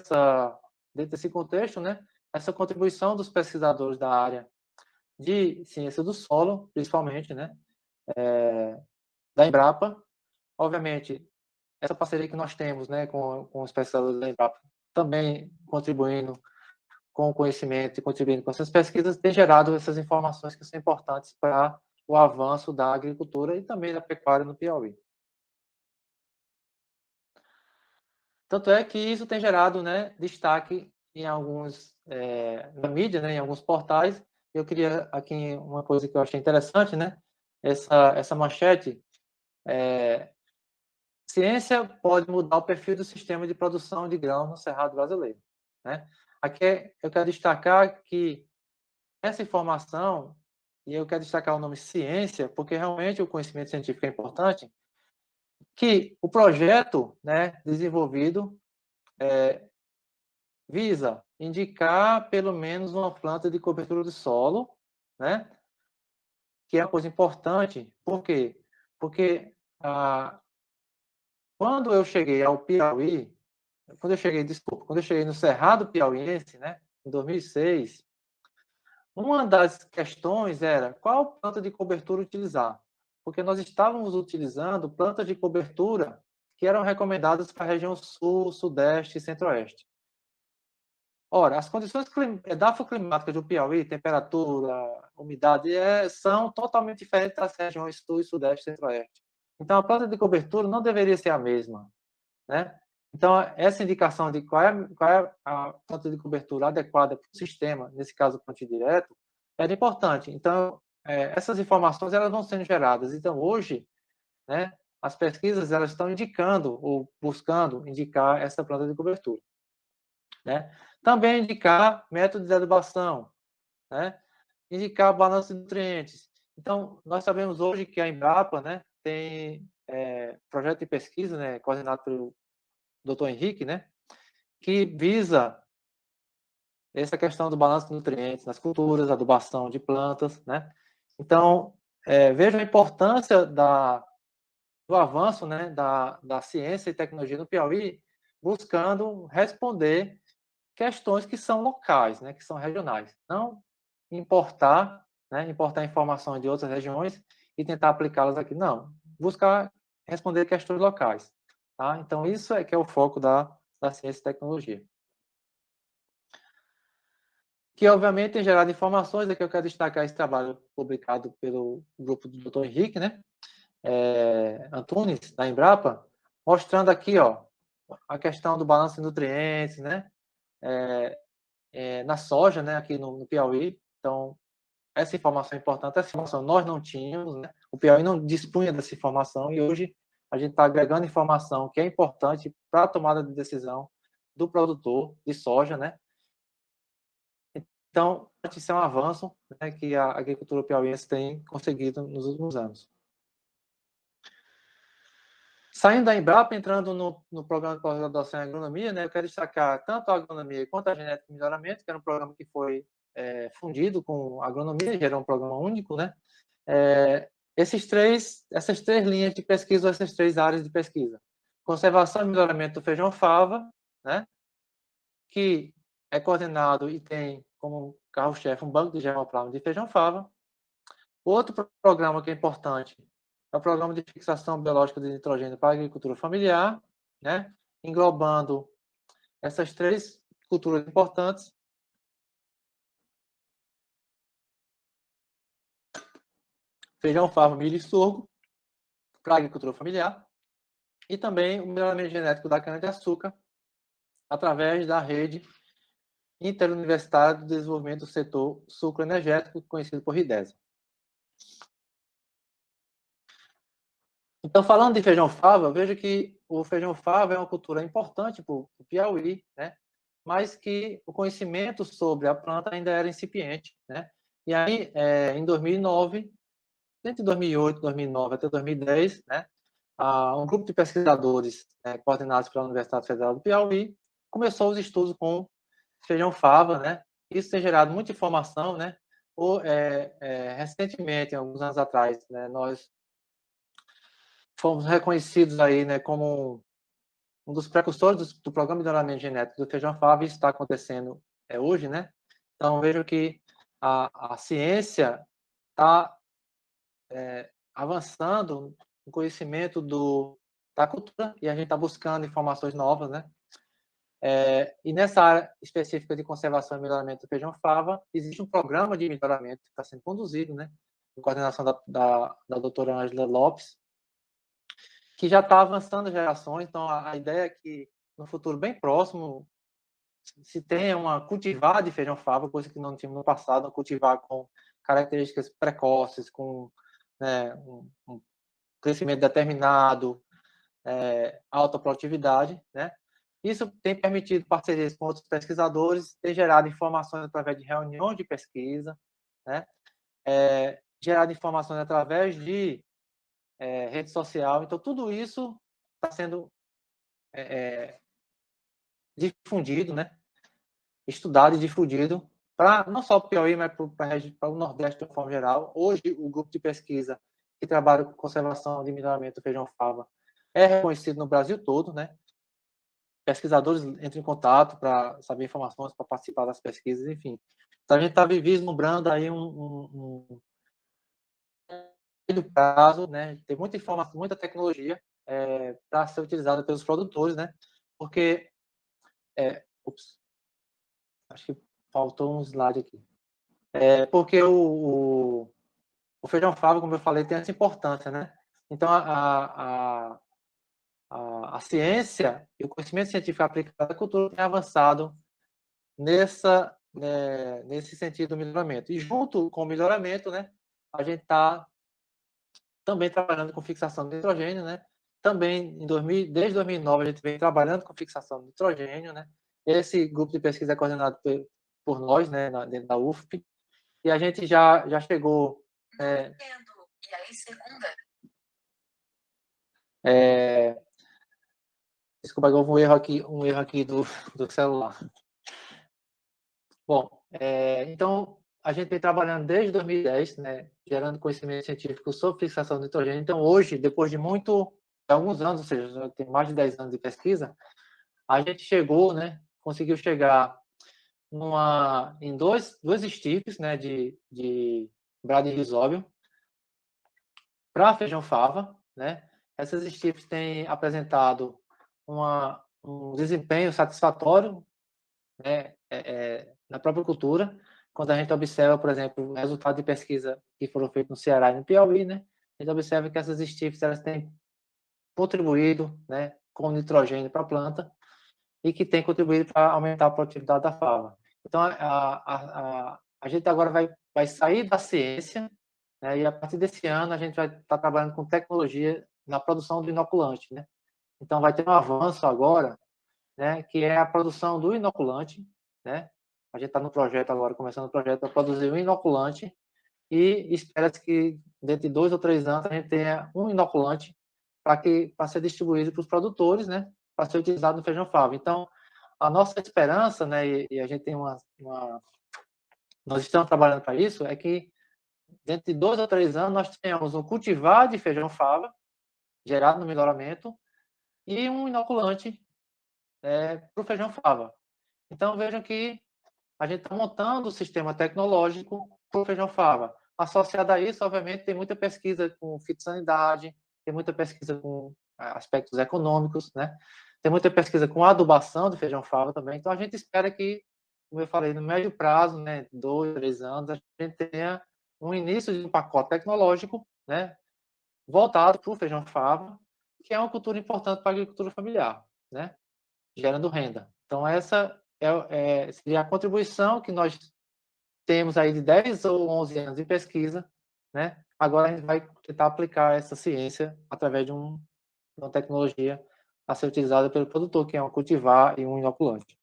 dentro desse contexto, né, essa contribuição dos pesquisadores da área de ciência do solo, principalmente, né, da Embrapa. Obviamente, essa parceria que nós temos, né, com os pesquisadores da Embrapa, também contribuindo com o conhecimento e contribuindo com essas pesquisas, tem gerado essas informações que são importantes para o avanço da agricultura e também da pecuária no Piauí. Tanto é que isso tem gerado, né, destaque em na mídia, né, em alguns portais. Eu queria aqui uma coisa que eu achei interessante, né, essa manchete ciência pode mudar o perfil do sistema de produção de grãos no Cerrado brasileiro, né? Aqui eu quero destacar que essa informação, e eu quero destacar o nome ciência, porque realmente o conhecimento científico é importante, que o projeto, né, desenvolvido visa indicar pelo menos uma planta de cobertura do solo, né, que é uma coisa importante. Por quê? Porque quando eu cheguei ao Piauí, quando eu cheguei no Cerrado Piauiense, né, em 2006, uma das questões era qual planta de cobertura utilizar, porque nós estávamos utilizando plantas de cobertura que eram recomendadas para a região sul, sudeste e centro-oeste. Ora, as condições edafoclimáticas do Piauí, temperatura, umidade, são totalmente diferentes das regiões sul, sudeste e centro-oeste. Então, a planta de cobertura não deveria ser a mesma, né? Então, essa indicação de qual é a planta de cobertura adequada para o sistema, nesse caso, o plantio direto, era importante. Então, essas informações elas vão sendo geradas. Então, hoje, né, as pesquisas elas estão indicando ou buscando indicar essa planta de cobertura, né? Também indicar método de adubação, né? Indicar balanço de nutrientes. Então, nós sabemos hoje que a Embrapa, né, tem projeto de pesquisa, né, coordenado pelo Dr. Henrique, né, que visa essa questão do balanço de nutrientes nas culturas, adubação de plantas, né? Então, veja a importância do avanço, né, da ciência e tecnologia no Piauí, buscando responder questões que são locais, né, que são regionais. Não importar, né, importar informação de outras regiões e tentar aplicá-las aqui. Não, buscar responder questões locais. Tá? Então, isso é que é o foco da ciência e tecnologia. Que, obviamente, tem gerado informações, aqui eu quero destacar esse trabalho publicado pelo grupo do Dr. Henrique, né, Antunes, da Embrapa, mostrando aqui, ó, a questão do balanço de nutrientes, né, na soja, né, aqui no Piauí. Então, essa informação é importante, essa informação nós não tínhamos, né, o Piauí não dispunha dessa informação e hoje a gente está agregando informação que é importante para a tomada de decisão do produtor de soja, né. Então, isso é um avanço, né, que a agricultura piauiense tem conseguido nos últimos anos. Saindo da Embrapa, entrando no programa de pós-graduação em agronomia, né, eu quero destacar tanto a agronomia quanto a genética e melhoramento, que era um programa que foi fundido com a agronomia, gerou um programa único, né? Essas três linhas de pesquisa, essas três áreas de pesquisa. Conservação e melhoramento do feijão-fava, né, que é coordenado e tem como carro-chefe um banco de germoplasma de feijão-fava. Outro programa que é importante é o programa de fixação biológica de nitrogênio para a agricultura familiar, né, englobando essas três culturas importantes. Feijão, fava, milho e sorgo para a agricultura familiar. E também o melhoramento genético da cana-de-açúcar através da rede interuniversitária do desenvolvimento do setor sucroenergético, conhecido por RIDESA. Então, falando de feijão-fava, veja que o feijão-fava é uma cultura importante para o Piauí, né? Mas que o conhecimento sobre a planta ainda era incipiente, né? E aí, em 2009, entre 2008, 2009 até 2010, né, um grupo de pesquisadores coordenados pela Universidade Federal do Piauí começou os estudos com feijão-fava, né? Isso tem gerado muita informação, né? Recentemente, alguns anos atrás, né, nós fomos reconhecidos aí, né, como um dos precursores do programa de melhoramento genético do feijão-fava. Isso está acontecendo hoje, né? Então, vejo que a ciência está avançando no conhecimento da cultura e a gente está buscando informações novas, né? E nessa área específica de conservação e melhoramento do feijão-fava, existe um programa de melhoramento que está sendo conduzido, né? Em coordenação da doutora Ângela Lopes, que já está avançando gerações. Então, a ideia é que, no futuro bem próximo, se tenha uma cultivar de feijão-fava, coisa que não tínhamos no passado, cultivar com características precoces, com, né, um crescimento determinado, alta produtividade, né? Isso tem permitido parcerias com outros pesquisadores, tem gerado informações através de reuniões de pesquisa, né? Gerado informações através de rede social. Então, tudo isso está sendo difundido, né? Estudado e difundido para não só para o Piauí, mas para o Nordeste de uma forma geral. Hoje, o grupo de pesquisa que trabalha com conservação e melhoramento do feijão-fava é reconhecido no Brasil todo, né? Pesquisadores entram em contato para saber informações, para participar das pesquisas, enfim. Então, a gente está vislumbrando aí um prazo, né? Tem muita informação, muita tecnologia para ser utilizada pelos produtores, né? Porque, acho que faltou um slide aqui. Porque o feijão-fava, como eu falei, tem essa importância, né? Então, a ciência e o conhecimento científico aplicado à cultura tem avançado nesse sentido do melhoramento. E junto com o melhoramento, né, a gente está também trabalhando com fixação de nitrogênio, né? Também desde 2009 a gente vem trabalhando com fixação de nitrogênio, né? Esse grupo de pesquisa é coordenado por nós, né, dentro da UFP, e a gente já chegou. E aí, segunda. Desculpa, houve um erro aqui do celular. Bom, então a gente vem trabalhando desde 2010, né, gerando conhecimento científico sobre fixação de nitrogênio. Então, hoje, depois de alguns anos, ou seja, já tem mais de 10 anos de pesquisa, a gente chegou, né, conseguiu chegar em dois estípios, né, de bradyrhizóbio para feijão-fava, né? Essas estípios têm apresentado um desempenho satisfatório, né, na própria cultura. Quando a gente observa, por exemplo, o resultado de pesquisa que foram feitos no Ceará e no Piauí, né, a gente observa que essas estípios elas têm contribuído, né, com nitrogênio para a planta e que tem contribuído para aumentar a produtividade da fava. Então, a gente agora vai sair da ciência, né, e a partir desse ano a gente vai estar trabalhando com tecnologia na produção do inoculante, né? Então, vai ter um avanço agora, né, que é a produção do inoculante, né? A gente está no projeto agora, começando o projeto para produzir um inoculante e espera-se que dentro de 2 ou 3 anos a gente tenha um inoculante para ser distribuído para os produtores, né, para ser utilizado no feijão-fava. Então, a nossa esperança, né, e a gente tem nós estamos trabalhando para isso, é que dentro de 2 ou 3 anos nós tenhamos um cultivar de feijão-fava gerado no melhoramento e um inoculante para o feijão-fava. Então, vejam que a gente está montando o sistema tecnológico para o feijão-fava. Associado a isso, obviamente, tem muita pesquisa com fitossanidade, tem muita pesquisa com aspectos econômicos, né? Tem muita pesquisa com adubação do feijão-fava também. Então, a gente espera que, como eu falei, no médio prazo, né, 2, 3 anos, a gente tenha um início de um pacote tecnológico, né, voltado para o feijão-fava, que é uma cultura importante para a agricultura familiar, né, gerando renda. Então, essa seria a contribuição que nós temos aí de 10 ou 11 anos de pesquisa, né? Agora a gente vai tentar aplicar essa ciência através de uma tecnologia a ser utilizada pelo produtor, que é um cultivar e um inoculante.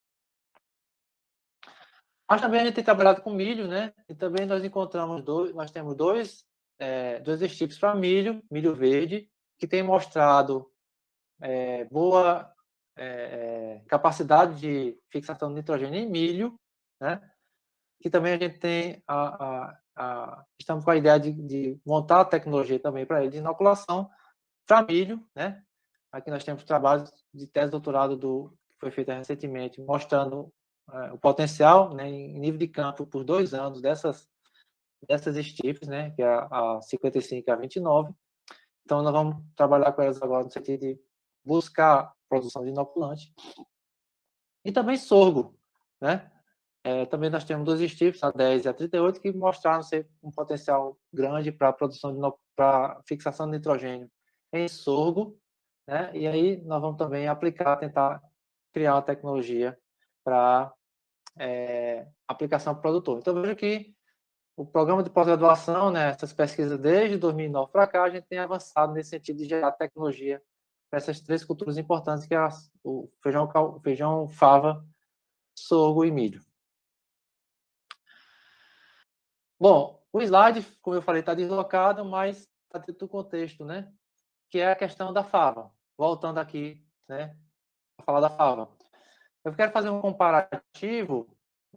Mas também a gente tem trabalhado com milho, né? E também nós temos dois estípulos para milho verde, que tem mostrado boa capacidade de fixação de nitrogênio em milho, né? Que também a gente tem estamos com a ideia de montar a tecnologia também para ele de inoculação para milho, né? Aqui nós temos trabalhos de tese de doutorado que foi feita recentemente, mostrando o potencial, né, em nível de campo por 2 anos dessas estípes, né, que é a 55 e a 29. Então, nós vamos trabalhar com elas agora no sentido de buscar produção de inoculante. E também sorgo, né? Também nós temos 2 estípulos, a 10 e a 38, que mostraram ser um potencial grande para a produção para fixação de nitrogênio em sorgo, né? E aí nós vamos também tentar criar uma tecnologia para aplicação para o produtor. Então, veja que o programa de pós-graduação, né, essas pesquisas desde 2009 para cá, a gente tem avançado nesse sentido de gerar tecnologia para essas 3 culturas importantes, que é o feijão, fava, sorgo e milho. Bom, o slide, como eu falei, está deslocado, mas está dentro do contexto, né? Que é a questão da fava. Voltando aqui, né? A falar da fava. Eu quero fazer um comparativo,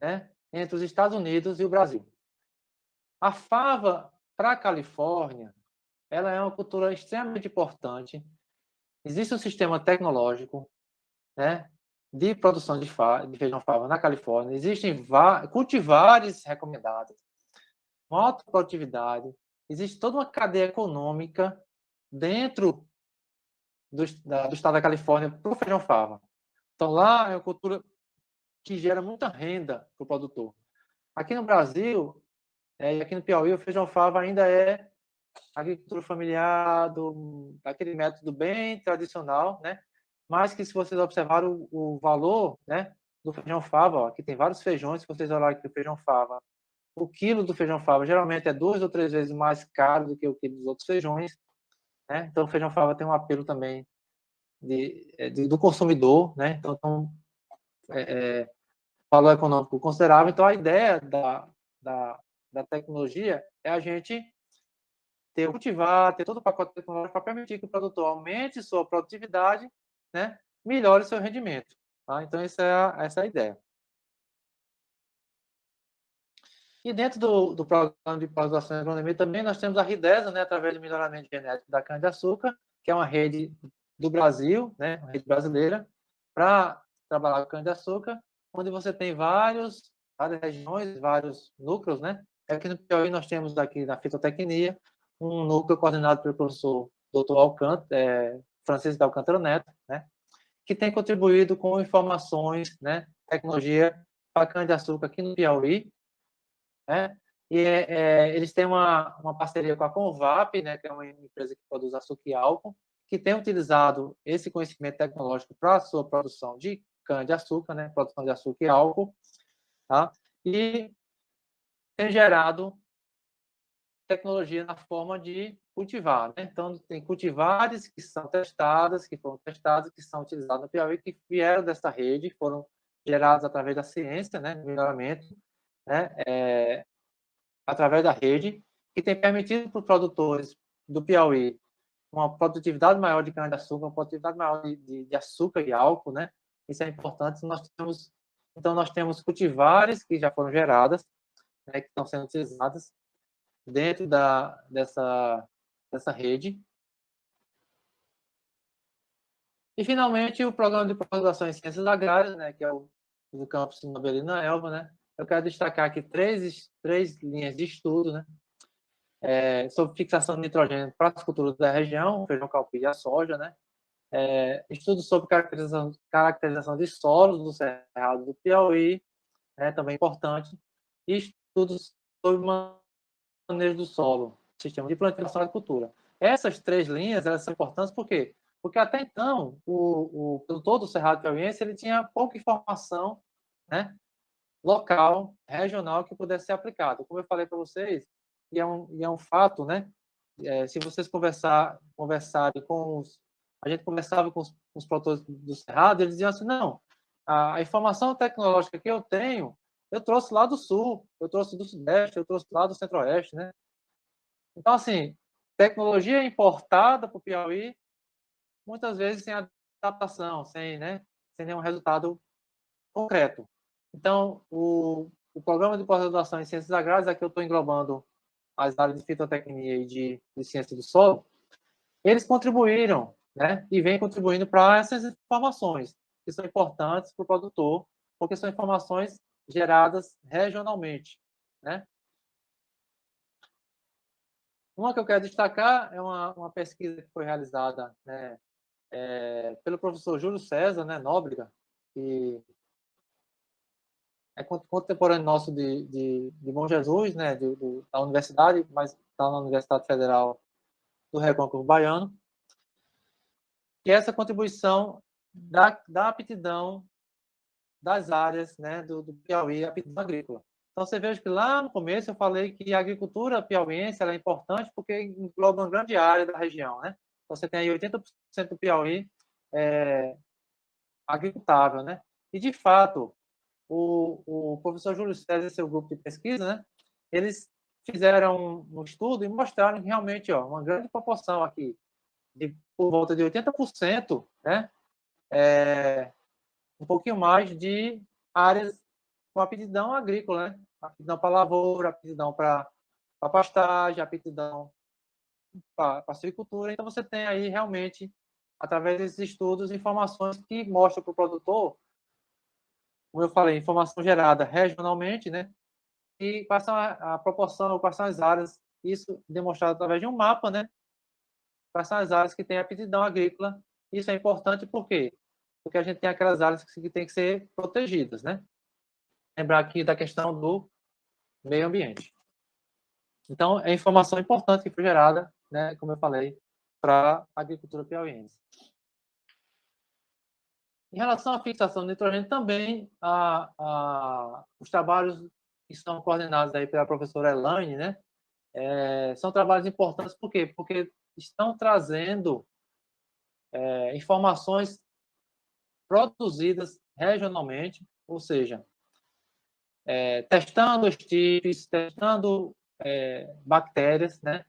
né, entre os Estados Unidos e o Brasil. A fava, para a Califórnia, ela é uma cultura extremamente importante. Existe um sistema tecnológico, né, de produção de feijão fava na Califórnia. Existem cultivares recomendados, uma alta produtividade. Existe toda uma cadeia econômica dentro do estado da Califórnia para o feijão fava. Então, lá é uma cultura que gera muita renda para o produtor. Aqui no Brasil, e aqui no Piauí, o feijão fava ainda é agricultura familiar, daquele método bem tradicional, né? Mas que, se vocês observarem o valor, né, do feijão fava, ó, aqui tem vários feijões, se vocês olharem aqui o feijão fava, o quilo do feijão fava geralmente é 2 ou 3 vezes mais caro do que o quilo dos outros feijões, né? Então, o feijão fava tem um apelo também do consumidor, né? Então valor econômico considerável. Então, a ideia da, da tecnologia é a gente cultivar, ter todo o pacote tecnológico para permitir que o produtor aumente sua produtividade, né, melhore seu rendimento. Tá? Então, essa é a ideia. E dentro do programa de pós-graduação em agronomia também nós temos a RIDESA, né, através do melhoramento genético da cana-de-açúcar, que é uma rede do Brasil, né, uma rede brasileira, para trabalhar com cana-de-açúcar, onde você tem várias regiões, vários núcleos, né? Aqui no Piauí nós temos aqui na fitotecnia um núcleo coordenado pelo professor Dr. Francisco de Alcântara Neto, né? Que tem contribuído com informações, né? Tecnologia para cana-de-açúcar aqui no Piauí, né? E eles têm uma parceria com a Convap, né? Que é uma empresa que produz açúcar e álcool, que tem utilizado esse conhecimento tecnológico para a sua produção de cana-de-açúcar, né? Produção de açúcar e álcool, tá? E tem gerado tecnologia na forma de cultivar, né? Então, tem cultivares que são testadas, que foram testados, que são utilizados no Piauí, que vieram dessa rede, foram gerados através da ciência, né? Melhoramento, né? Através da rede, que tem permitido para os produtores do Piauí uma produtividade maior de cana-de-açúcar, uma produtividade maior de açúcar e álcool, né? Isso é importante. Então, nós temos cultivares que já foram geradas, né? Que estão sendo utilizadas dentro dessa rede. E, finalmente, o programa de pós-graduação em Ciências Agrárias, né, que é o do campus Nobelino na Elva, né? Eu quero destacar aqui três linhas de estudo, né? Sobre fixação de nitrogênio para as culturas da região, o feijão calpis e a soja, né? Estudos sobre caracterização de solos do Cerrado do Piauí, né, também importante, e estudos sobre manejo do solo, sistema de plantio e agricultura. Essas 3 linhas, elas são importantes por quê? Porque até então, o produtor do Cerrado Piauiense, ele tinha pouca informação, né, local, regional, que pudesse ser aplicado. Como eu falei para vocês, e é um fato, né, se vocês conversarem com a gente conversava com os produtores do Cerrado, eles diziam assim, não, a informação tecnológica que eu tenho, eu trouxe lá do Sul, eu trouxe do Sudeste, eu trouxe lá do Centro-Oeste, né? Então, assim, tecnologia importada para o Piauí, muitas vezes sem adaptação, sem nenhum resultado concreto. Então, o programa de pós-graduação em Ciências Agrárias, aqui eu estou englobando as áreas de fitotecnia e de ciência do solo, eles contribuíram, né, e vêm contribuindo para essas informações, que são importantes para o produtor, porque são informações geradas regionalmente, né? Uma que eu quero destacar é uma pesquisa que foi realizada, né, pelo professor Júlio César, né, Nóbrega, que é contemporâneo nosso de Bom Jesus, né, da universidade, mas está na Universidade Federal do Recôncavo Baiano, que é essa contribuição da aptidão das áreas, né, do Piauí, aptidão agrícola. Então, você veja que lá no começo eu falei que a agricultura piauiense ela é importante porque engloba uma grande área da região, né? Você tem aí 80% do Piauí agricultável, né? E, de fato, o professor Júlio César e seu grupo de pesquisa, né? Eles fizeram um estudo e mostraram que realmente, ó, uma grande proporção aqui, por volta de 80%, né? Um pouquinho mais de áreas com aptidão agrícola, né? Aptidão para lavoura, aptidão para pastagem, aptidão para silvicultura. Então, você tem aí realmente, através desses estudos, informações que mostram para o produtor, como eu falei, informação gerada regionalmente, né? E quais são a proporção, quais são as áreas, isso demonstrado através de um mapa, né? Quais são as áreas que têm aptidão agrícola. Isso é importante por quê? Porque a gente tem aquelas áreas que têm que ser protegidas, né? Lembrar aqui da questão do meio ambiente. Então, é informação importante que foi gerada, né, como eu falei, para a agricultura piauiense. Em relação à fixação de nitrogênio, também os trabalhos que são coordenados aí pela professora Elaine, né, são trabalhos importantes, por quê? Porque estão trazendo informações produzidas regionalmente, ou seja, testando os tipos, testando bactérias, né,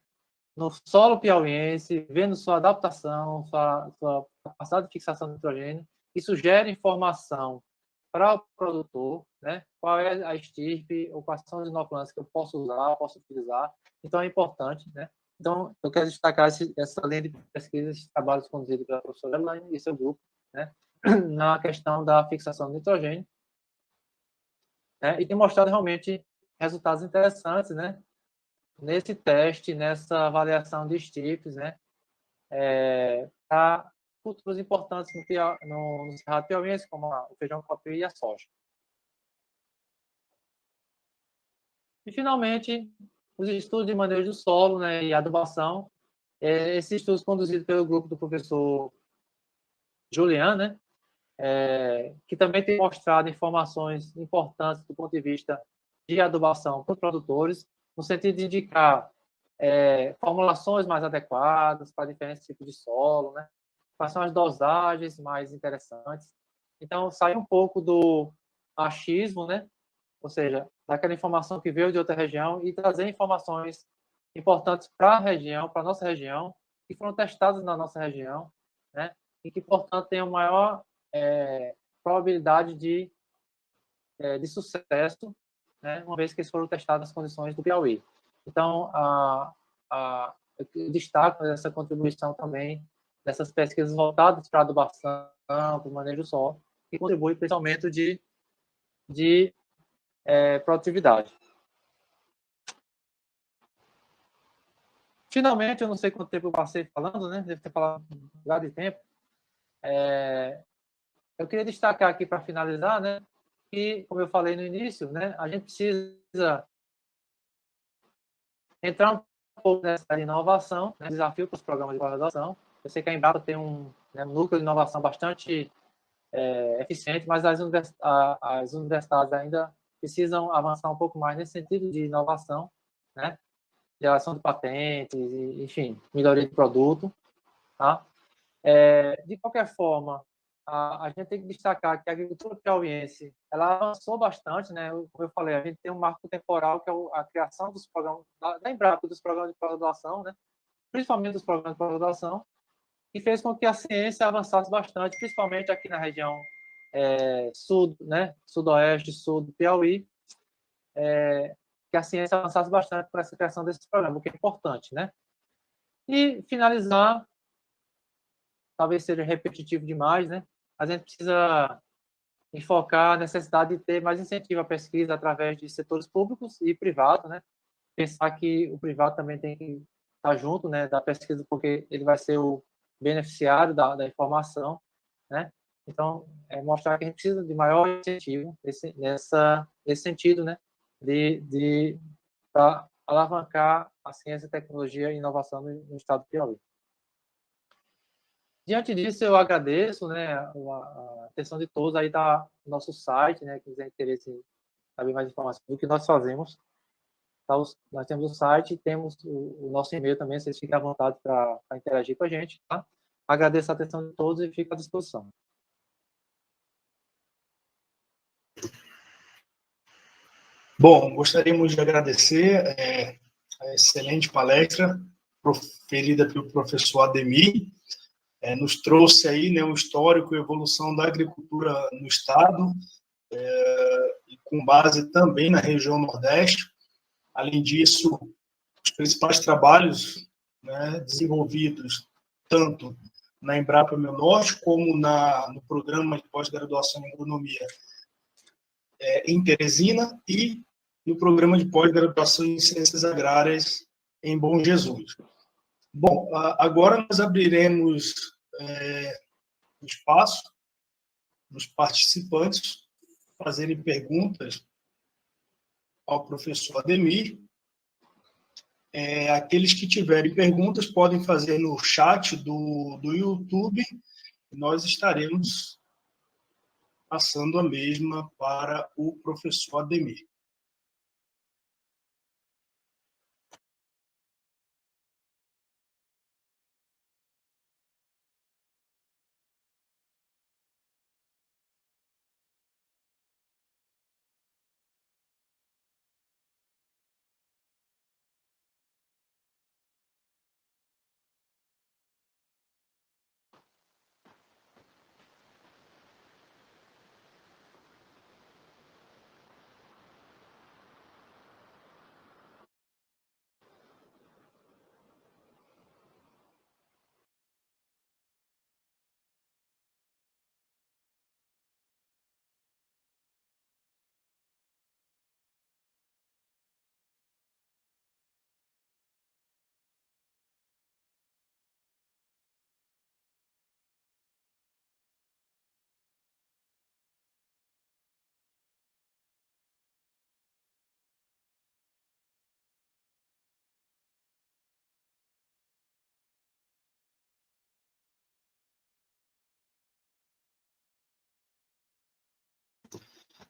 no solo piauiense, vendo sua adaptação, sua capacidade de fixação de nitrogênio. Isso gera informação para o produtor, né? Qual é a estirpe, ou quais são os inoculantes que eu posso usar, posso utilizar. Então, é importante, né? Então, eu quero destacar essa linha de pesquisa, esses trabalhos conduzidos pela professora Elaine e seu grupo, né? Na questão da fixação de nitrogênio, né? E tem mostrado realmente resultados interessantes, né? Nesse teste, nessa avaliação de estirpes, né? Para culturas importantes no Cerrado Piauiense, como o feijão copi e a soja. E, finalmente, os estudos de manejo do solo, né, e adubação. Esses estudos conduzidos pelo grupo do professor Julian, né, que também tem mostrado informações importantes do ponto de vista de adubação para os produtores, no sentido de indicar formulações mais adequadas para diferentes tipos de solo, né? Quais são as dosagens mais interessantes. Então, sai um pouco do achismo, né? Ou seja, daquela informação que veio de outra região e trazer informações importantes para a região, para a nossa região, que foram testadas na nossa região, né? E que, portanto, tenham maior probabilidade de sucesso, né? Uma vez que eles foram testados nas condições do Piauí. Então, eu destaco essa contribuição também dessas pesquisas voltadas para a adubação, para o manejo do solo, que contribui para esse aumento de produtividade. Finalmente, eu não sei quanto tempo eu passei falando, né? Deve ter falado um lugar de tempo. Eu queria destacar aqui para finalizar, né? Que, como eu falei no início, né? A gente precisa entrar um pouco nessa inovação, né? Desafio para os programas de pós-graduação. Eu sei que a Embrapa tem um núcleo de inovação bastante eficiente, mas as universidades ainda precisam avançar um pouco mais nesse sentido de inovação, né? Geração de patentes, enfim, melhoria de produto, tá? De qualquer forma, a gente tem que destacar que a agricultura piauiense, ela avançou bastante, né? Como eu falei, a gente tem um marco temporal que é a criação dos programas da Embrapa, dos programas de pós-graduação, né? Principalmente dos programas de pós-graduação, que fez com que a ciência avançasse bastante, principalmente aqui na região sul, né? Sudoeste, sul do Piauí, que a ciência avançasse bastante para essa criação desses programas, o que é importante, né? E finalizar, talvez seja repetitivo demais, né? A gente precisa enfocar a necessidade de ter mais incentivo à pesquisa através de setores públicos e privados, né? Pensar que o privado também tem que estar junto, né, da pesquisa, porque ele vai ser o beneficiário da informação, né? Então, mostrar que a gente precisa de maior incentivo nesse sentido, né, para alavancar a ciência, tecnologia e inovação no estado do Piauí. Diante disso, eu agradeço, né, a atenção de todos. Aí está o nosso site, né, quem quiser interesse em saber mais informações do que nós fazemos. Tá, nós temos o site, temos o nosso e-mail também, vocês fiquem à vontade para interagir com a gente, tá? Agradeço a atenção de todos e fico à disposição. Bom, gostaríamos de agradecer a excelente palestra proferida pelo professor Ademir. Nos trouxe aí, né, um histórico e evolução da agricultura no Estado, e com base também na região Nordeste. Além disso, os principais trabalhos, né, desenvolvidos tanto na Embrapa Meu Norte como no programa de pós-graduação em agronomia em Teresina e no programa de pós-graduação em ciências agrárias em Bom Jesus. Bom, agora nós abriremos o espaço para os participantes fazerem perguntas ao professor Ademir. Aqueles que tiverem perguntas podem fazer no chat do YouTube, e nós estaremos passando a mesma para o professor Ademir.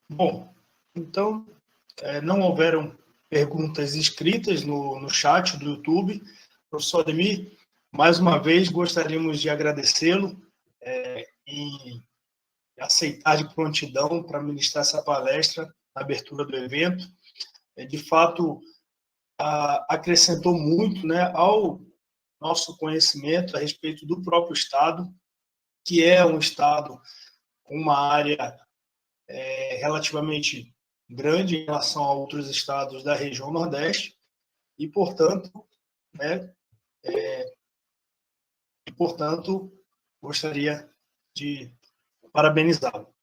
Bom, então, não houveram perguntas escritas no chat do YouTube. Professor Ademir, mais uma vez gostaríamos de agradecê-lo em aceitar de prontidão para ministrar essa palestra na abertura do evento. De fato, acrescentou muito, né, ao nosso conhecimento a respeito do próprio Estado, que é um Estado com uma área relativamente grande em relação a outros estados da região Nordeste e, portanto, gostaria de parabenizá-lo.